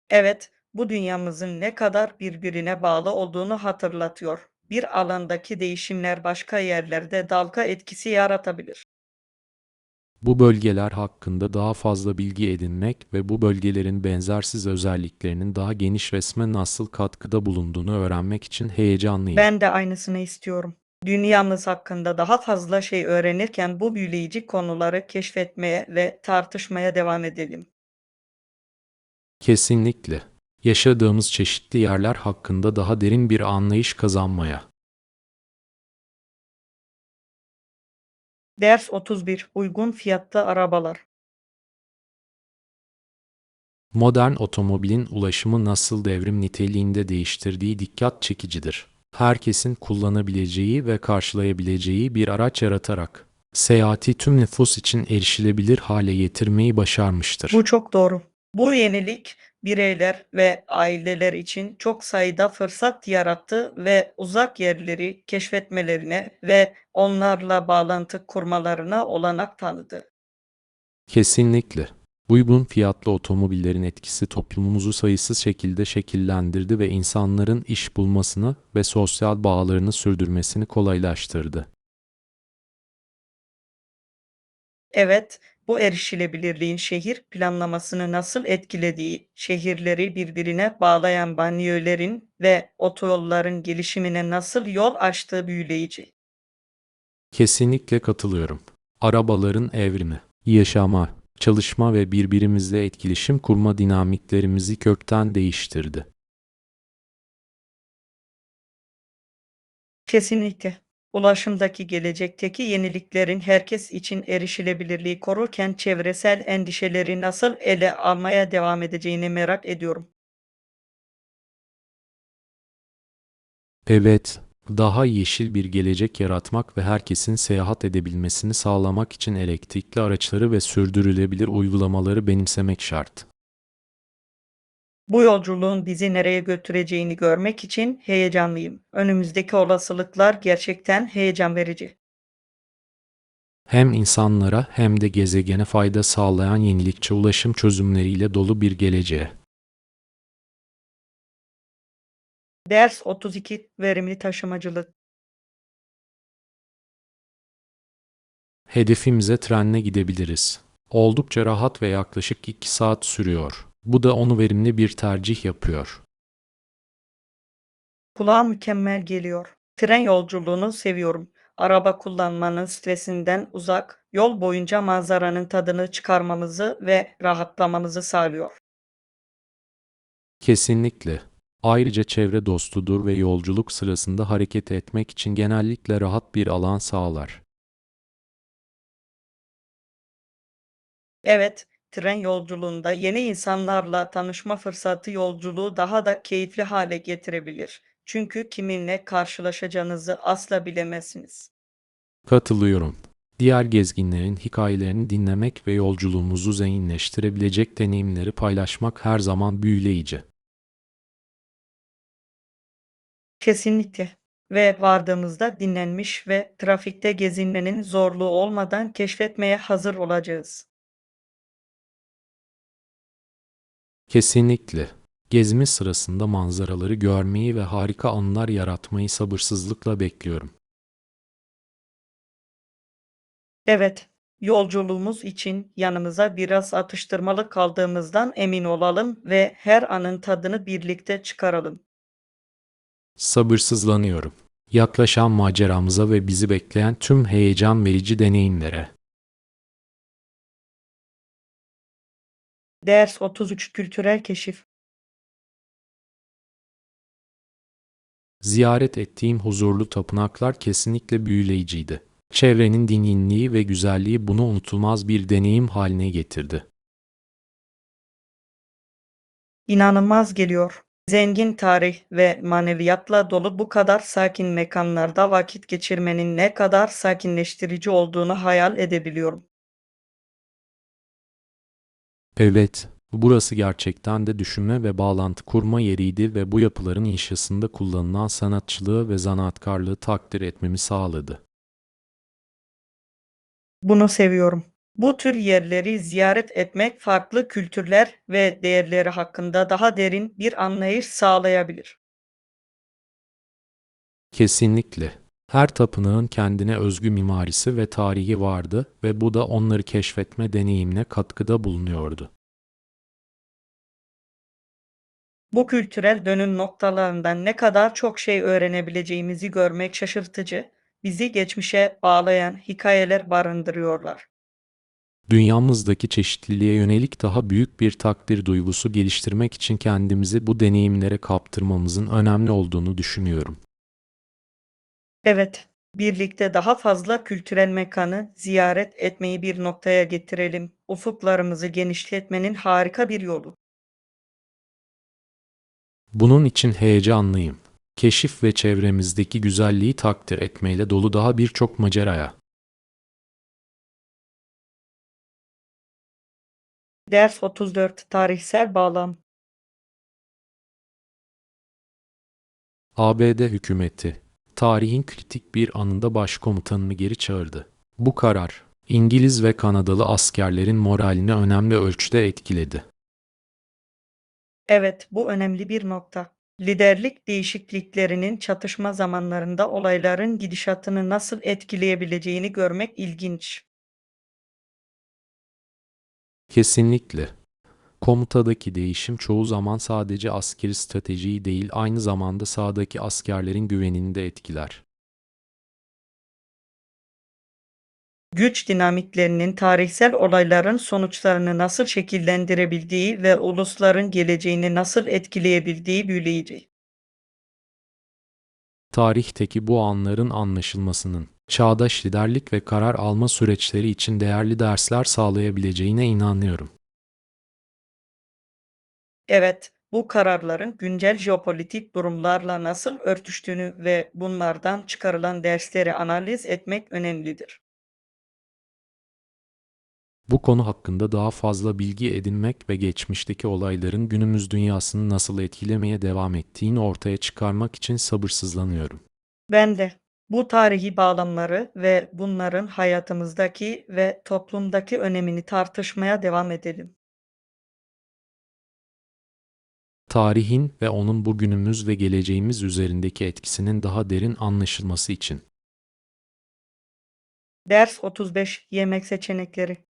Evet, bu dünyamızın ne kadar birbirine bağlı olduğunu hatırlatıyor. Bir alandaki değişimler başka yerlerde dalga etkisi yaratabilir. Bu bölgeler hakkında daha fazla bilgi edinmek ve bu bölgelerin benzersiz özelliklerinin daha geniş resme nasıl katkıda bulunduğunu öğrenmek için heyecanlıyım. Ben de aynısını istiyorum. Dünyamız hakkında daha fazla şey öğrenirken bu büyüleyici konuları keşfetmeye ve tartışmaya devam edelim. Kesinlikle. Yaşadığımız çeşitli yerler hakkında daha derin bir anlayış kazanmaya. Ders 31. Uygun fiyatta arabalar. Modern otomobilin ulaşımı nasıl devrim niteliğinde değiştirdiği dikkat çekicidir. Herkesin kullanabileceği ve karşılayabileceği bir araç yaratarak seyahati tüm nüfus için erişilebilir hale getirmeyi başarmıştır. Bu çok doğru. Bu yenilik bireyler ve aileler için çok sayıda fırsat yarattı ve uzak yerleri keşfetmelerine ve onlarla bağlantı kurmalarına olanak tanıdı. Kesinlikle. Uygun fiyatlı otomobillerin etkisi toplumumuzu sayısız şekilde şekillendirdi ve insanların iş bulmasını ve sosyal bağlarını sürdürmesini kolaylaştırdı. Evet, bu erişilebilirliğin şehir planlamasını nasıl etkilediği, şehirleri birbirine bağlayan banliyölerin ve otoyolların gelişimine nasıl yol açtığı büyüleyici. Kesinlikle katılıyorum. Arabaların evrimi, yaşama, çalışma ve birbirimizle etkileşim kurma dinamiklerimizi kökten değiştirdi. Kesinlikle. Ulaşımdaki gelecekteki yeniliklerin herkes için erişilebilirliği korurken çevresel endişeleri nasıl ele almaya devam edeceğini merak ediyorum. Evet, daha yeşil bir gelecek yaratmak ve herkesin seyahat edebilmesini sağlamak için elektrikli araçları ve sürdürülebilir uygulamaları benimsemek şart. Bu yolculuğun bizi nereye götüreceğini görmek için heyecanlıyım. Önümüzdeki olasılıklar gerçekten heyecan verici. Hem insanlara hem de gezegene fayda sağlayan yenilikçi ulaşım çözümleriyle dolu bir geleceğe. Ders 32 Verimli taşımacılık. Hedefimize trenle gidebiliriz. Oldukça rahat ve yaklaşık 2 saat sürüyor. Bu da onu verimli bir tercih yapıyor. Kulağa mükemmel geliyor. Tren yolculuğunu seviyorum. Araba kullanmanın stresinden uzak, yol boyunca manzaranın tadını çıkarmamızı ve rahatlamamızı sağlıyor. Kesinlikle. Ayrıca çevre dostudur ve yolculuk sırasında hareket etmek için genellikle rahat bir alan sağlar. Evet, tren yolculuğunda yeni insanlarla tanışma fırsatı yolculuğu daha da keyifli hale getirebilir. Çünkü kiminle karşılaşacağınızı asla bilemezsiniz. Katılıyorum. Diğer gezginlerin hikayelerini dinlemek ve yolculuğumuzu zenginleştirebilecek deneyimleri paylaşmak her zaman büyüleyici. Kesinlikle. Ve vardığımızda dinlenmiş ve trafikte gezinmenin zorluğu olmadan keşfetmeye hazır olacağız. Kesinlikle. Gezme sırasında manzaraları görmeyi ve harika anılar yaratmayı sabırsızlıkla bekliyorum. Evet, yolculuğumuz için yanımıza biraz atıştırmalık aldığımızdan emin olalım ve her anın tadını birlikte çıkaralım. Sabırsızlanıyorum. Yaklaşan maceramıza ve bizi bekleyen tüm heyecan verici deneyimlere. Ders 33 Kültürel Keşif. Ziyaret ettiğim huzurlu tapınaklar kesinlikle büyüleyiciydi. Çevrenin dinginliği ve güzelliği bunu unutulmaz bir deneyim haline getirdi. İnanılmaz geliyor. Zengin tarih ve maneviyatla dolu bu kadar sakin mekanlarda vakit geçirmenin ne kadar sakinleştirici olduğunu hayal edebiliyorum. Evet, burası gerçekten de düşünme ve bağlantı kurma yeriydi ve bu yapıların inşasında kullanılan sanatçılığı ve zanaatkarlığı takdir etmemi sağladı. Bunu seviyorum. Bu tür yerleri ziyaret etmek farklı kültürler ve değerleri hakkında daha derin bir anlayış sağlayabilir. Kesinlikle. Her tapınağın kendine özgü mimarisi ve tarihi vardı ve bu da onları keşfetme deneyimine katkıda bulunuyordu. Bu kültürel dönüm noktalarından ne kadar çok şey öğrenebileceğimizi görmek şaşırtıcı, bizi geçmişe bağlayan hikayeler barındırıyorlar. Dünyamızdaki çeşitliliğe yönelik daha büyük bir takdir duygusu geliştirmek için kendimizi bu deneyimlere kaptırmamızın önemli olduğunu düşünüyorum. Evet, birlikte daha fazla kültürel mekanı ziyaret etmeyi bir noktaya getirelim. Ufuklarımızı genişletmenin harika bir yolu. Bunun için heyecanlıyım. Keşif ve çevremizdeki güzelliği takdir etmeyle dolu daha birçok maceraya. Ders 34 Tarihsel Bağlam. ABD hükümeti, tarihin kritik bir anında başkomutanını geri çağırdı. Bu karar, İngiliz ve Kanadalı askerlerin moralini önemli ölçüde etkiledi. Evet, bu önemli bir nokta. Liderlik değişikliklerinin çatışma zamanlarında olayların gidişatını nasıl etkileyebileceğini görmek ilginç. Kesinlikle. Komutadaki değişim çoğu zaman sadece askeri stratejiyi değil, aynı zamanda sahadaki askerlerin güvenini de etkiler. Güç dinamiklerinin tarihsel olayların sonuçlarını nasıl şekillendirebildiği ve ulusların geleceğini nasıl etkileyebildiği büyüleyici. Tarihteki bu anların anlaşılmasının, çağdaş liderlik ve karar alma süreçleri için değerli dersler sağlayabileceğine inanıyorum. Evet, bu kararların güncel jeopolitik durumlarla nasıl örtüştüğünü ve bunlardan çıkarılan dersleri analiz etmek önemlidir. Bu konu hakkında daha fazla bilgi edinmek ve geçmişteki olayların günümüz dünyasını nasıl etkilemeye devam ettiğini ortaya çıkarmak için sabırsızlanıyorum. Ben de bu tarihi bağlamları ve bunların hayatımızdaki ve toplumdaki önemini tartışmaya devam edelim. Tarihin ve onun bugünümüz ve geleceğimiz üzerindeki etkisinin daha derin anlaşılması için. Ders 35 Yemek seçenekleri.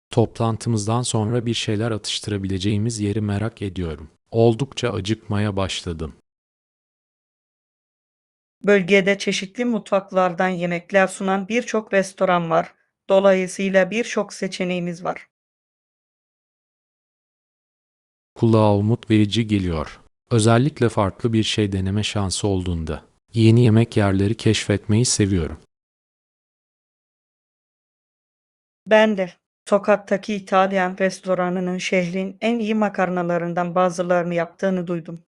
Toplantımızdan sonra bir şeyler atıştırabileceğimiz yeri merak ediyorum. Oldukça acıkmaya başladım. Bölgede çeşitli mutfaklardan yemekler sunan birçok restoran var. Dolayısıyla birçok seçeneğimiz var. Kulağa umut verici geliyor. Özellikle farklı bir şey deneme şansı olduğunda. Yeni yemek yerleri keşfetmeyi seviyorum. Ben de sokaktaki İtalyan restoranının şehrin en iyi makarnalarından bazılarını yaptığını duydum.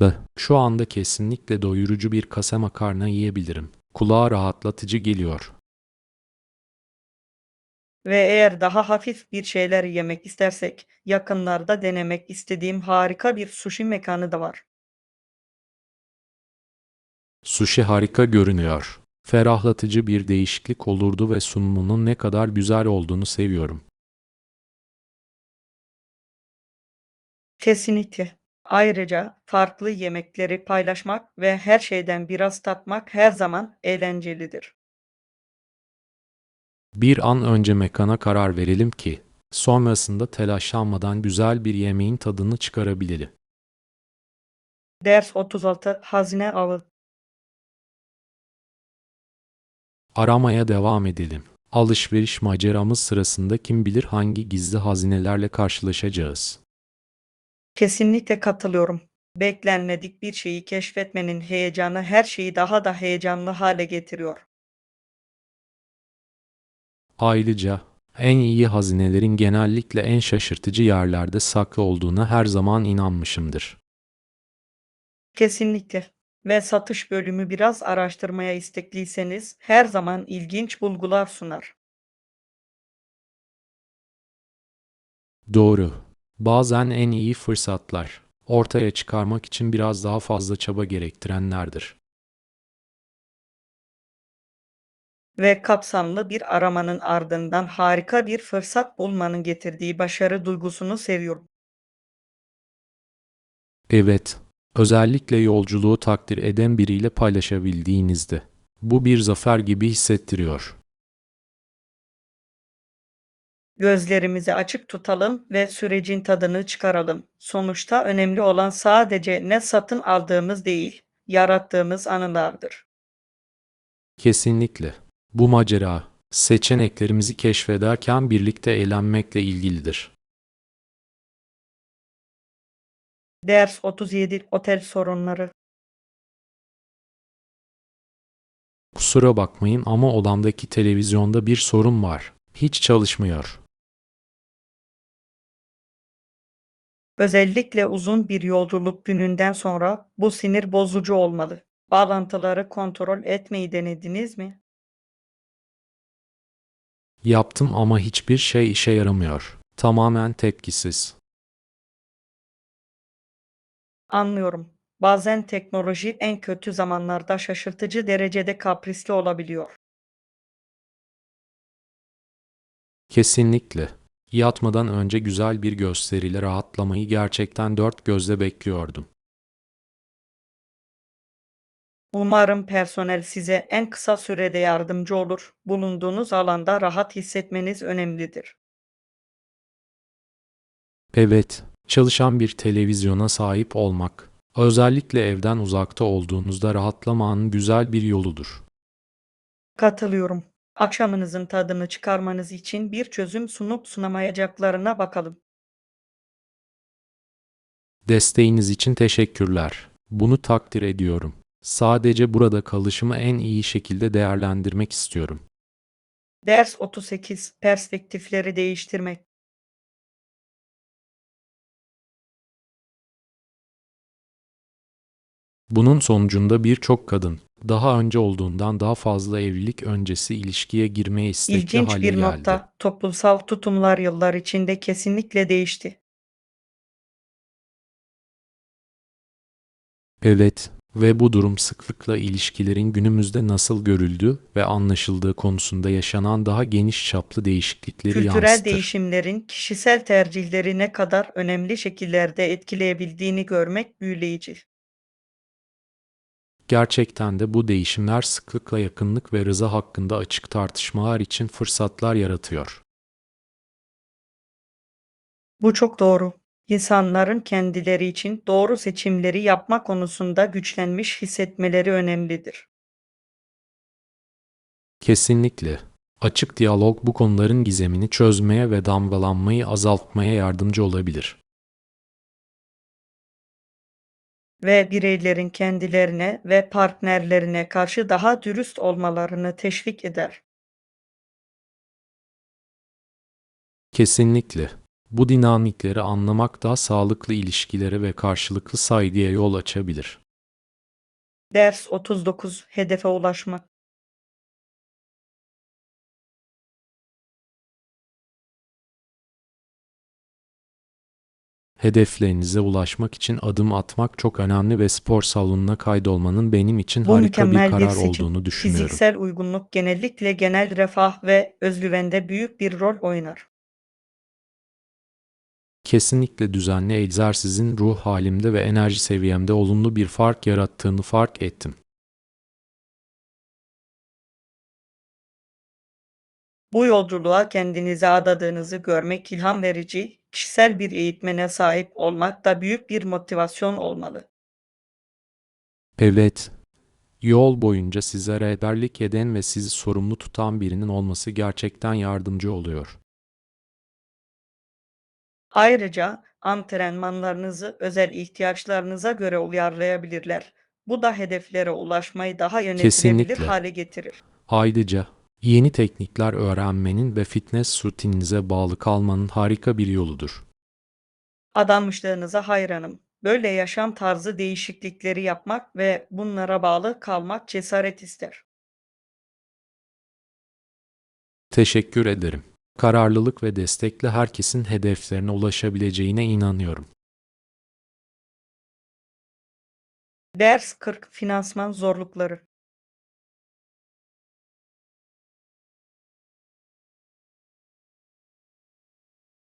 Ve şu anda kesinlikle doyurucu bir kase makarna yiyebilirim. Kulağa rahatlatıcı geliyor. Ve eğer daha hafif bir şeyler yemek istersek, yakınlarda denemek istediğim harika bir sushi mekanı da var. Sushi harika görünüyor. Ferahlatıcı bir değişiklik olurdu ve sunumunun ne kadar güzel olduğunu seviyorum. Kesinlikle. Ayrıca farklı yemekleri paylaşmak ve her şeyden biraz tatmak her zaman eğlencelidir. Bir an önce mekana karar verelim ki, sonrasında telaşlanmadan güzel bir yemeğin tadını çıkarabilelim. Ders 36 Hazine Avı. Aramaya devam edelim. Alışveriş maceramız sırasında kim bilir hangi gizli hazinelerle karşılaşacağız. Kesinlikle katılıyorum. Beklenmedik bir şeyi keşfetmenin heyecanı her şeyi daha da heyecanlı hale getiriyor. Ayrıca, en iyi hazinelerin genellikle en şaşırtıcı yerlerde saklı olduğuna her zaman inanmışımdır. Kesinlikle. Ve satış bölümü biraz araştırmaya istekliyseniz her zaman ilginç bulgular sunar. Doğru. Bazen en iyi fırsatlar, ortaya çıkarmak için biraz daha fazla çaba gerektirenlerdir. Ve kapsamlı bir aramanın ardından harika bir fırsat bulmanın getirdiği başarı duygusunu seviyorum. Evet, özellikle yolculuğu takdir eden biriyle paylaşabildiğinizde. Bu bir zafer gibi hissettiriyor. Gözlerimizi açık tutalım ve sürecin tadını çıkaralım. Sonuçta önemli olan sadece ne satın aldığımız değil, yarattığımız anılardır. Kesinlikle. Bu macera, seçeneklerimizi keşfederken birlikte eğlenmekle ilgilidir. Ders 37 Otel sorunları. Kusura bakmayın ama odamdaki televizyonda bir sorun var. Hiç çalışmıyor. Özellikle uzun bir yolculuk gününden sonra bu sinir bozucu olmalı. Bağlantıları kontrol etmeyi denediniz mi? Yaptım ama hiçbir şey işe yaramıyor. Tamamen tepkisiz. Anlıyorum. Bazen teknoloji en kötü zamanlarda şaşırtıcı derecede kaprisli olabiliyor. Kesinlikle. Yatmadan önce güzel bir gösteriyle rahatlamayı gerçekten dört gözle bekliyordum. Umarım personel size en kısa sürede yardımcı olur. Bulunduğunuz alanda rahat hissetmeniz önemlidir. Evet, çalışan bir televizyona sahip olmak, özellikle evden uzakta olduğunuzda rahatlamanın güzel bir yoludur. Katılıyorum. Akşamınızın tadını çıkarmanız için bir çözüm sunup sunamayacaklarına bakalım. Desteğiniz için teşekkürler. Bunu takdir ediyorum. Sadece burada kalışımı en iyi şekilde değerlendirmek istiyorum. Ders 38. Perspektifleri değiştirmek. Bunun sonucunda birçok kadın, daha önce olduğundan daha fazla evlilik öncesi ilişkiye girmeye istekli İlginç hale bir geldi. nokta. Toplumsal tutumlar yıllar içinde kesinlikle değişti. Evet, ve bu durum sıklıkla ilişkilerin günümüzde nasıl görüldüğü ve anlaşıldığı konusunda yaşanan daha geniş çaplı değişiklikleri Kültürel yansıtır. değişimlerin kişisel tercihleri ne kadar önemli şekillerde etkileyebildiğini görmek büyüleyici. Gerçekten de bu değişimler sıklıkla yakınlık ve rıza hakkında açık tartışmalar için fırsatlar yaratıyor. Bu çok doğru. İnsanların kendileri için doğru seçimleri yapma konusunda güçlenmiş hissetmeleri önemlidir. Kesinlikle. Açık diyalog bu konuların gizemini çözmeye ve damgalanmayı azaltmaya yardımcı olabilir. Ve bireylerin kendilerine ve partnerlerine karşı daha dürüst olmalarını teşvik eder. Kesinlikle. Bu dinamikleri anlamak daha sağlıklı ilişkilere ve karşılıklı saygıya yol açabilir. Ders 39. Hedefe ulaşmak. Hedeflerinize ulaşmak için adım atmak çok önemli ve spor salonuna kaydolmanın benim için Bu harika bir mükemmel bir karar seçim. olduğunu düşünüyorum. Fiziksel uygunluk genellikle genel refah ve özgüvende büyük bir rol oynar. Kesinlikle düzenli egzersizin ruh halimde ve enerji seviyemde olumlu bir fark yarattığını fark ettim. Bu yolculuğa kendinize adadığınızı görmek ilham verici, kişisel bir eğitmene sahip olmak da büyük bir motivasyon olmalı. Evet, yol boyunca size rehberlik eden ve sizi sorumlu tutan birinin olması gerçekten yardımcı oluyor. Ayrıca antrenmanlarınızı özel ihtiyaçlarınıza göre uyarlayabilirler. Bu da hedeflere ulaşmayı daha yönetilebilir Kesinlikle. hale getirir. Ayrıca yeni teknikler öğrenmenin ve fitness rutininize bağlı kalmanın harika bir yoludur. Adanmışlığınıza hayranım. Böyle yaşam tarzı değişiklikleri yapmak ve bunlara bağlı kalmak cesaret ister. Teşekkür ederim. Kararlılık ve destekle herkesin hedeflerine ulaşabileceğine inanıyorum. Ders 40. Finansman zorlukları.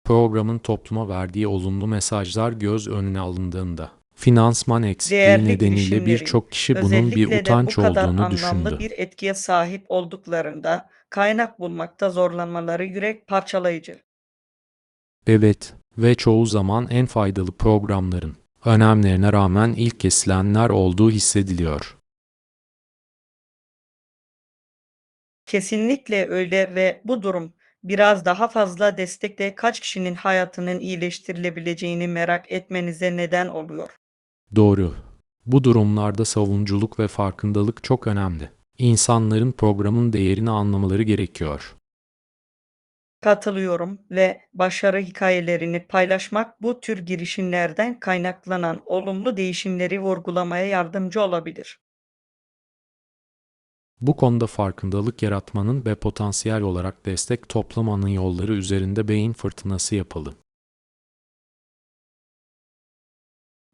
Programın topluma verdiği olumlu mesajlar göz önüne alındığında, finansman eksikliği Değerli nedeniyle girişimlerin, birçok kişi bunun bir özellikle de bu utanç kadar olduğunu anlamlı düşündü. bir etkiye sahip olduklarında kaynak bulmakta zorlanmaları yürek parçalayıcı. Evet, ve çoğu zaman en faydalı programların, önemlerine rağmen ilk kesilenler olduğu hissediliyor. Kesinlikle öyle ve bu durum biraz daha fazla destekle kaç kişinin hayatının iyileştirilebileceğini merak etmenize neden oluyor. Doğru. Bu durumlarda savunuculuk ve farkındalık çok önemli. İnsanların programın değerini anlamaları gerekiyor. Katılıyorum ve başarı hikayelerini paylaşmak bu tür girişimlerden kaynaklanan olumlu değişimleri vurgulamaya yardımcı olabilir. Bu konuda farkındalık yaratmanın ve potansiyel olarak destek toplamanın yolları üzerinde beyin fırtınası yapalım.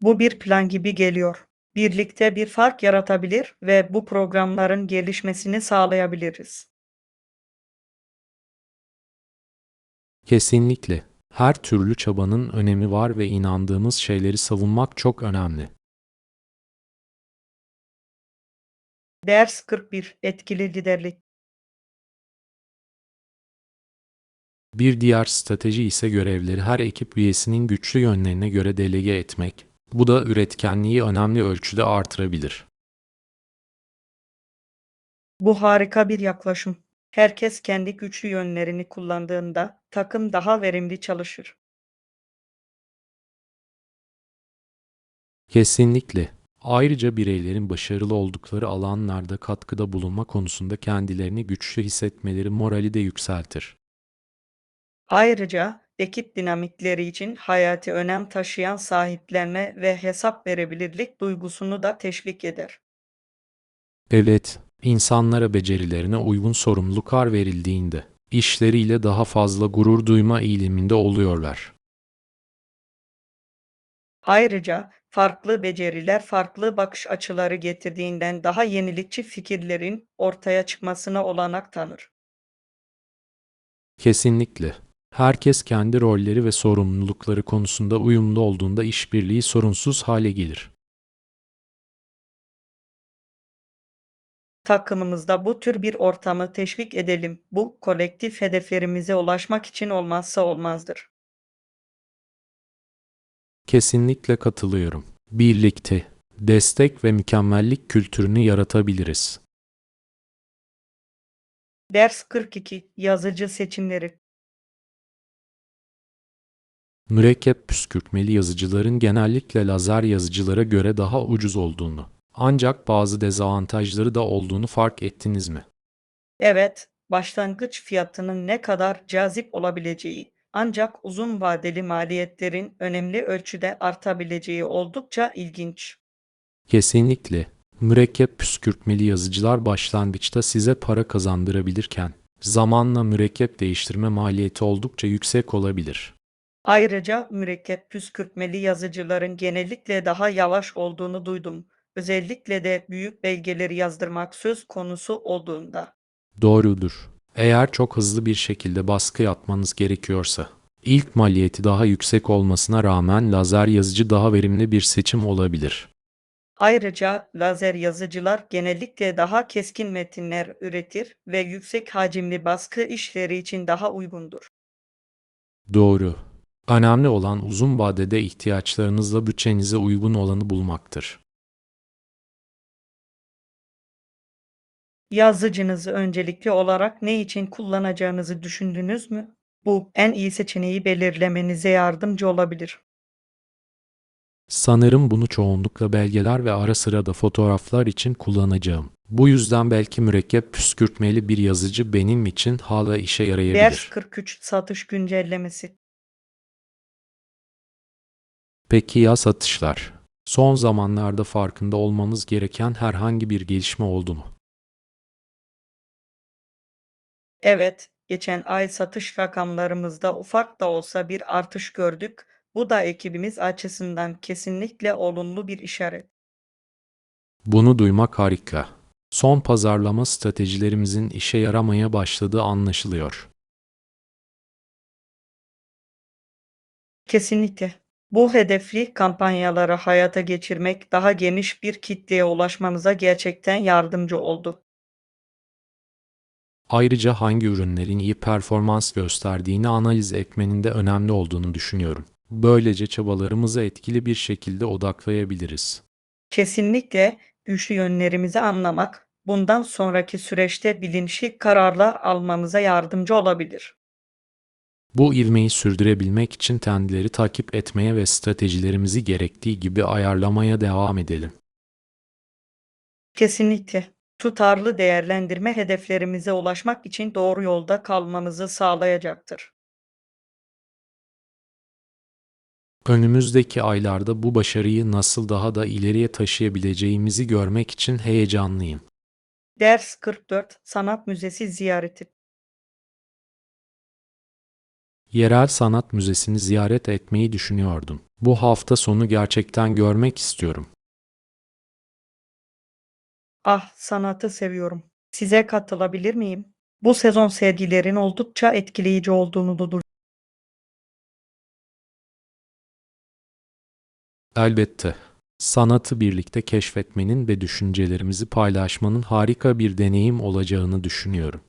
Bu bir plan gibi geliyor. Birlikte bir fark yaratabilir ve bu programların gelişmesini sağlayabiliriz. Kesinlikle. Her türlü çabanın önemi var ve inandığımız şeyleri savunmak çok önemli. Ders 41. Etkili liderlik. Bir diğer strateji ise görevleri her ekip üyesinin güçlü yönlerine göre delege etmek. Bu da üretkenliği önemli ölçüde artırabilir. Bu harika bir yaklaşım. Herkes kendi güçlü yönlerini kullandığında takım daha verimli çalışır. Kesinlikle. Ayrıca bireylerin başarılı oldukları alanlarda katkıda bulunma konusunda kendilerini güçlü hissetmeleri morali de yükseltir. Ayrıca ekip dinamikleri için hayati önem taşıyan sahiplenme ve hesap verebilirlik duygusunu da teşvik eder. Evet, insanlara becerilerine uygun sorumluluklar verildiğinde, işleriyle daha fazla gurur duyma eğiliminde oluyorlar. Ayrıca farklı beceriler farklı bakış açıları getirdiğinden daha yenilikçi fikirlerin ortaya çıkmasına olanak tanır. Kesinlikle. Herkes kendi rolleri ve sorumlulukları konusunda uyumlu olduğunda işbirliği sorunsuz hale gelir. Takımımızda bu tür bir ortamı teşvik edelim. Bu kolektif hedeflerimize ulaşmak için olmazsa olmazdır. Kesinlikle katılıyorum. Birlikte, destek ve mükemmellik kültürünü yaratabiliriz. Ders 42. Yazıcı seçimleri. Mürekkep püskürtmeli yazıcıların genellikle lazer yazıcılara göre daha ucuz olduğunu, ancak bazı dezavantajları da olduğunu fark ettiniz mi? Evet, başlangıç fiyatının ne kadar cazip olabileceği, ancak uzun vadeli maliyetlerin önemli ölçüde artabileceği oldukça ilginç. Kesinlikle. Mürekkep püskürtmeli yazıcılar başlangıçta size para kazandırabilirken, zamanla mürekkep değiştirme maliyeti oldukça yüksek olabilir. Ayrıca mürekkep püskürtmeli yazıcıların genellikle daha yavaş olduğunu duydum. Özellikle de büyük belgeleri yazdırmak söz konusu olduğunda. Doğrudur. Eğer çok hızlı bir şekilde baskı yapmanız gerekiyorsa, ilk maliyeti daha yüksek olmasına rağmen lazer yazıcı daha verimli bir seçim olabilir. Ayrıca lazer yazıcılar genellikle daha keskin metinler üretir ve yüksek hacimli baskı işleri için daha uygundur. Doğru. Önemli olan uzun vadede ihtiyaçlarınızla bütçenize uygun olanı bulmaktır. Yazıcınızı öncelikli olarak ne için kullanacağınızı düşündünüz mü? Bu en iyi seçeneği belirlemenize yardımcı olabilir. Sanırım bunu çoğunlukla belgeler ve ara sıra da fotoğraflar için kullanacağım. Bu yüzden belki mürekkep püskürtmeli bir yazıcı benim için hala işe Ders yarayabilir. 43. Satış güncellemesi. Peki ya satışlar? Son zamanlarda farkında olmamız gereken herhangi bir gelişme oldu mu? Evet, geçen ay satış rakamlarımızda ufak da olsa bir artış gördük. Bu da ekibimiz açısından kesinlikle olumlu bir işaret. Bunu duymak harika. Son pazarlama stratejilerimizin işe yaramaya başladığı anlaşılıyor. Kesinlikle. Bu hedefli kampanyaları hayata geçirmek daha geniş bir kitleye ulaşmamıza gerçekten yardımcı oldu. Ayrıca hangi ürünlerin iyi performans gösterdiğini analiz etmenin de önemli olduğunu düşünüyorum. Böylece çabalarımızı etkili bir şekilde odaklayabiliriz. Kesinlikle güçlü yönlerimizi anlamak, bundan sonraki süreçte bilinçli kararlar almamıza yardımcı olabilir. Bu ivmeyi sürdürebilmek için trendleri takip etmeye ve stratejilerimizi gerektiği gibi ayarlamaya devam edelim. Kesinlikle. Tutarlı değerlendirme hedeflerimize ulaşmak için doğru yolda kalmamızı sağlayacaktır. Önümüzdeki aylarda bu başarıyı nasıl daha da ileriye taşıyabileceğimizi görmek için heyecanlıyım. Ders 44. Sanat Müzesi ziyareti. Yerel sanat müzesini ziyaret etmeyi düşünüyordum. Bu hafta sonu gerçekten görmek istiyorum. Ah, sanatı seviyorum. Size katılabilir miyim? Bu sezon sergilerin oldukça etkileyici olduğunu duydum. Elbette. Sanatı birlikte keşfetmenin ve düşüncelerimizi paylaşmanın harika bir deneyim olacağını düşünüyorum.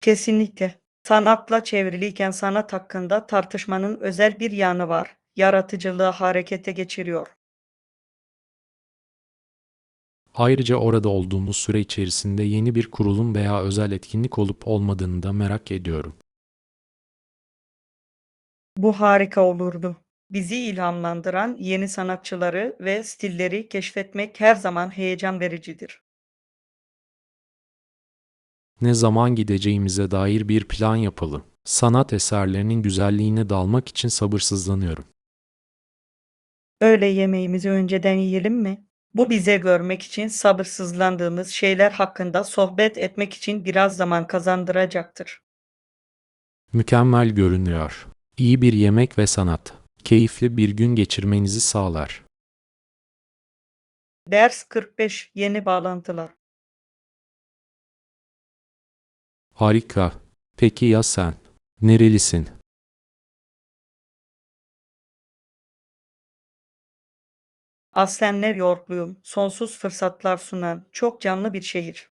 Kesinlikle. Sanatla çevriliyken sanat hakkında tartışmanın özel bir yanı var. Yaratıcılığı harekete geçiriyor. Ayrıca orada olduğumuz süre içerisinde yeni bir kurulum veya özel etkinlik olup olmadığını da merak ediyorum. Bu harika olurdu. Bizi ilhamlandıran yeni sanatçıları ve stilleri keşfetmek her zaman heyecan vericidir. Ne zaman gideceğimize dair bir plan yapalım. Sanat eserlerinin güzelliğine dalmak için sabırsızlanıyorum. Öğle yemeğimizi önceden yiyelim mi? Bu bize görmek için sabırsızlandığımız şeyler hakkında sohbet etmek için biraz zaman kazandıracaktır. Mükemmel görünüyor. İyi bir yemek ve sanat. Keyifli bir gün geçirmenizi sağlar. Ders 45 yeni bağlantılar. Harika. Peki ya sen? Nerelisin? Aslen New Yorkluyum. Sonsuz fırsatlar sunan çok canlı bir şehir.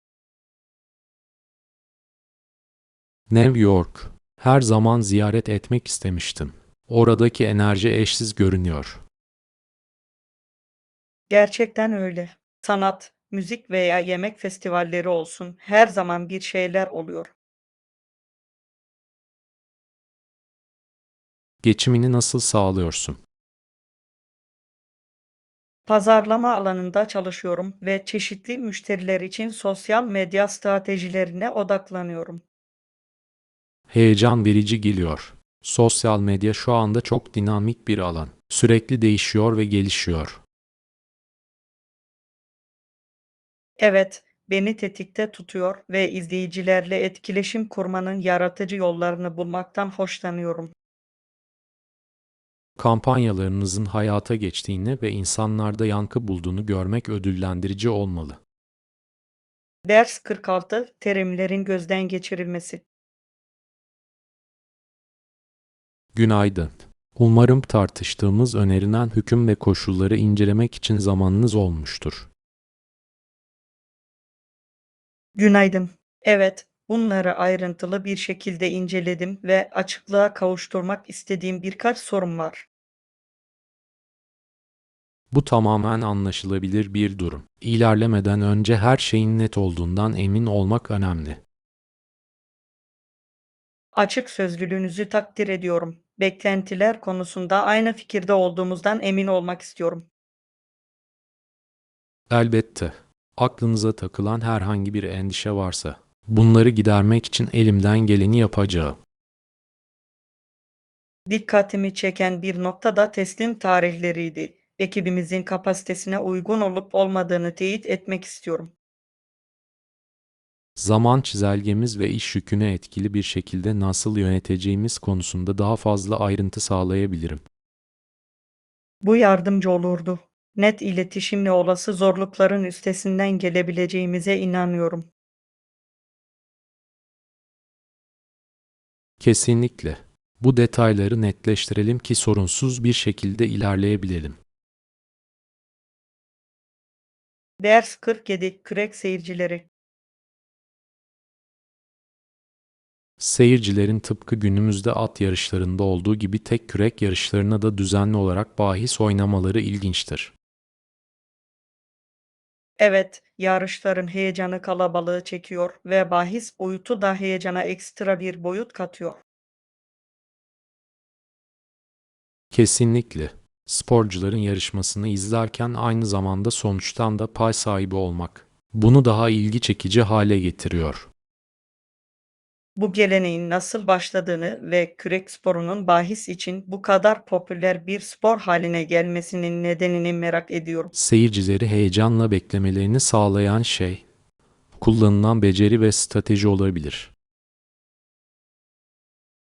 New York. Her zaman ziyaret etmek istemiştim. Oradaki enerji eşsiz görünüyor. Gerçekten öyle. Sanat, müzik veya yemek festivalleri olsun her zaman bir şeyler oluyor. Geçimini nasıl sağlıyorsun? Pazarlama alanında çalışıyorum ve çeşitli müşteriler için sosyal medya stratejilerine odaklanıyorum. Heyecan verici geliyor. Sosyal medya şu anda çok dinamik bir alan. Sürekli değişiyor ve gelişiyor. Evet, beni tetikte tutuyor ve izleyicilerle etkileşim kurmanın yaratıcı yollarını bulmaktan hoşlanıyorum. Kampanyalarınızın hayata geçtiğini ve insanlarda yankı bulduğunu görmek ödüllendirici olmalı. Ders 46 terimlerin gözden geçirilmesi. Günaydın. Umarım tartıştığımız önerilen hüküm ve koşulları incelemek için zamanınız olmuştur. Günaydın. Evet, bunları ayrıntılı bir şekilde inceledim ve açıklığa kavuşturmak istediğim birkaç sorum var. Bu tamamen anlaşılabilir bir durum. İlerlemeden önce her şeyin net olduğundan emin olmak önemli. Açık sözlülüğünüzü takdir ediyorum. Beklentiler konusunda aynı fikirde olduğumuzdan emin olmak istiyorum. Elbette, aklınıza takılan herhangi bir endişe varsa, bunları gidermek için elimden geleni yapacağım. Dikkatimi çeken bir nokta da teslim tarihleriydi. Ekibimizin kapasitesine uygun olup olmadığını teyit etmek istiyorum. Zaman çizelgemiz ve iş yükünü etkili bir şekilde nasıl yöneteceğimiz konusunda daha fazla ayrıntı sağlayabilirim. Bu yardımcı olurdu. Net iletişimle olası zorlukların üstesinden gelebileceğimize inanıyorum. Kesinlikle. Bu detayları netleştirelim ki sorunsuz bir şekilde ilerleyebilelim. Ders 47 Kürek seyircileri. Seyircilerin tıpkı günümüzde at yarışlarında olduğu gibi tek kürek yarışlarına da düzenli olarak bahis oynamaları ilginçtir. Evet, yarışların heyecanı kalabalığı çekiyor ve bahis boyutu da heyecana ekstra bir boyut katıyor. Kesinlikle. Sporcuların yarışmasını izlerken aynı zamanda sonuçtan da pay sahibi olmak. Bunu daha ilgi çekici hale getiriyor. Bu geleneğin nasıl başladığını ve kürek sporunun bahis için bu kadar popüler bir spor haline gelmesinin nedenini merak ediyorum. Seyircileri heyecanla beklemelerini sağlayan şey, kullanılan beceri ve strateji olabilir.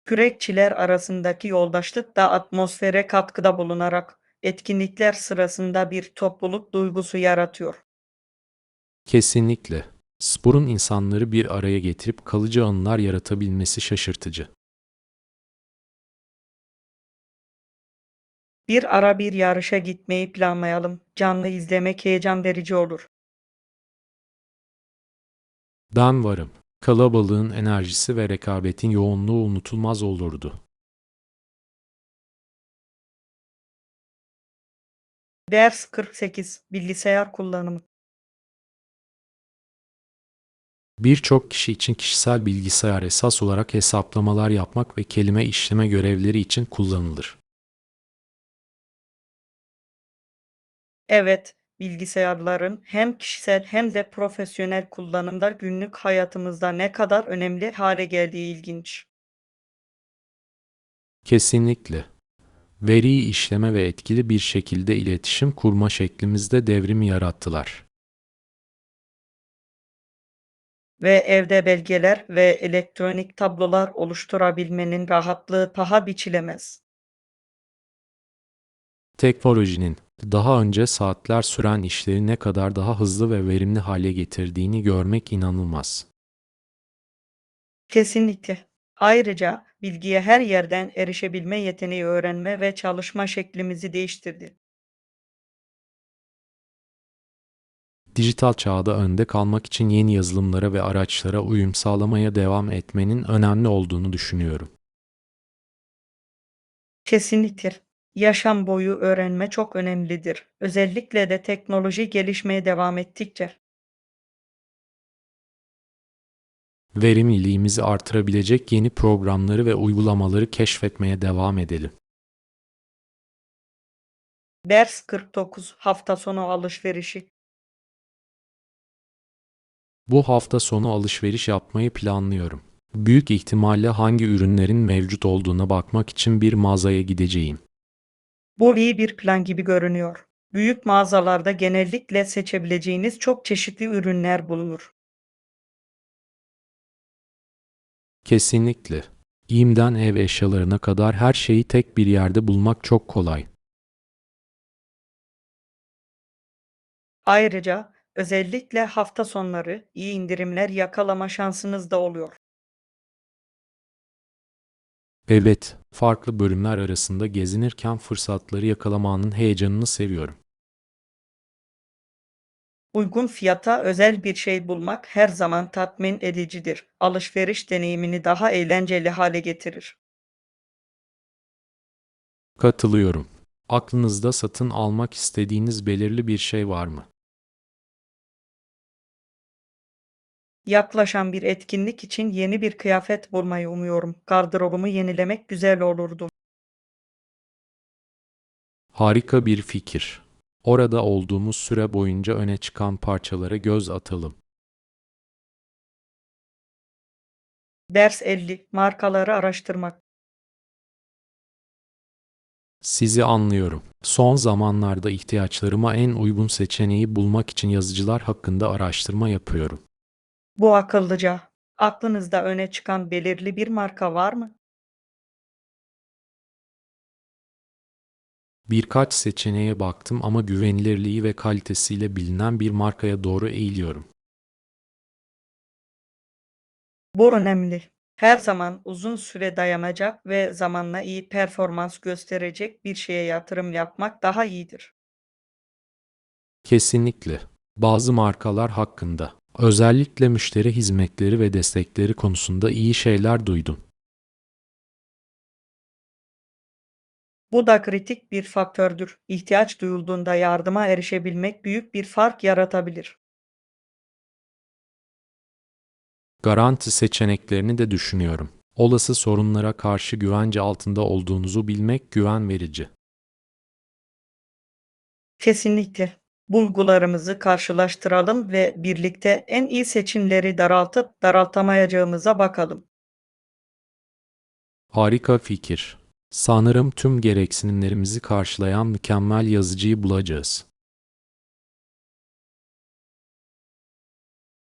Kürekçiler arasındaki yoldaşlık da atmosfere katkıda bulunarak etkinlikler sırasında bir topluluk duygusu yaratıyor. Kesinlikle. Sporun insanları bir araya getirip kalıcı anılar yaratabilmesi şaşırtıcı. Bir ara bir yarışa gitmeyi planlayalım. Canlı izlemek heyecan verici olur. Ben varım. Kalabalığın enerjisi ve rekabetin yoğunluğu unutulmaz olurdu. Ders 48 Bilgisayar kullanımı. Birçok kişi için kişisel bilgisayar esas olarak hesaplamalar yapmak ve kelime işleme görevleri için kullanılır. Evet, bilgisayarların hem kişisel hem de profesyonel kullanımda günlük hayatımızda ne kadar önemli hale geldiği ilginç. Kesinlikle. Veriyi işleme ve etkili bir şekilde iletişim kurma şeklimizde devrim yarattılar. Ve evde belgeler ve elektronik tablolar oluşturabilmenin rahatlığı paha biçilemez. Teknolojinin daha önce saatler süren işleri ne kadar daha hızlı ve verimli hale getirdiğini görmek inanılmaz. Kesinlikle. Ayrıca bilgiye her yerden erişebilme yeteneği öğrenme ve çalışma şeklimizi değiştirdi. Dijital çağda önde kalmak için yeni yazılımlara ve araçlara uyum sağlamaya devam etmenin önemli olduğunu düşünüyorum. Kesinlikle. Yaşam boyu öğrenme çok önemlidir. Özellikle de teknoloji gelişmeye devam ettikçe. Verimliliğimizi artırabilecek yeni programları ve uygulamaları keşfetmeye devam edelim. Ders 49 Hafta sonu alışverişi. Bu hafta sonu alışveriş yapmayı planlıyorum. Büyük ihtimalle hangi ürünlerin mevcut olduğuna bakmak için bir mağazaya gideceğim. Bu iyi bir plan gibi görünüyor. Büyük mağazalarda genellikle seçebileceğiniz çok çeşitli ürünler bulunur. Kesinlikle. Giyimden ev eşyalarına kadar her şeyi tek bir yerde bulmak çok kolay. Ayrıca özellikle hafta sonları iyi indirimler yakalama şansınız da oluyor. Evet, farklı bölümler arasında gezinirken fırsatları yakalamanın heyecanını seviyorum. Uygun fiyata özel bir şey bulmak her zaman tatmin edicidir. Alışveriş deneyimini daha eğlenceli hale getirir. Katılıyorum. Aklınızda satın almak istediğiniz belirli bir şey var mı? Yaklaşan bir etkinlik için yeni bir kıyafet bulmayı umuyorum. Gardırobumu yenilemek güzel olurdu. Harika bir fikir. Orada olduğumuz süre boyunca öne çıkan parçalara göz atalım. Ders 50 Markaları araştırmak. Sizi anlıyorum. Son zamanlarda ihtiyaçlarıma en uygun seçeneği bulmak için yazıcılar hakkında araştırma yapıyorum. Bu akıllıca. Aklınızda öne çıkan belirli bir marka var mı? Birkaç seçeneğe baktım ama güvenilirliği ve kalitesiyle bilinen bir markaya doğru eğiliyorum. Bu önemli. Her zaman uzun süre dayanacak ve zamanla iyi performans gösterecek bir şeye yatırım yapmak daha iyidir. Kesinlikle. Bazı markalar hakkında, özellikle müşteri hizmetleri ve destekleri konusunda iyi şeyler duydum. Bu da kritik bir faktördür. İhtiyaç duyulduğunda yardıma erişebilmek büyük bir fark yaratabilir. Garanti seçeneklerini de düşünüyorum. Olası sorunlara karşı güvence altında olduğunuzu bilmek güven verici. Kesinlikle. Bulgularımızı karşılaştıralım ve birlikte en iyi seçimleri daraltıp daraltamayacağımıza bakalım. Harika fikir. Sanırım tüm gereksinimlerimizi karşılayan mükemmel yazıcıyı bulacağız.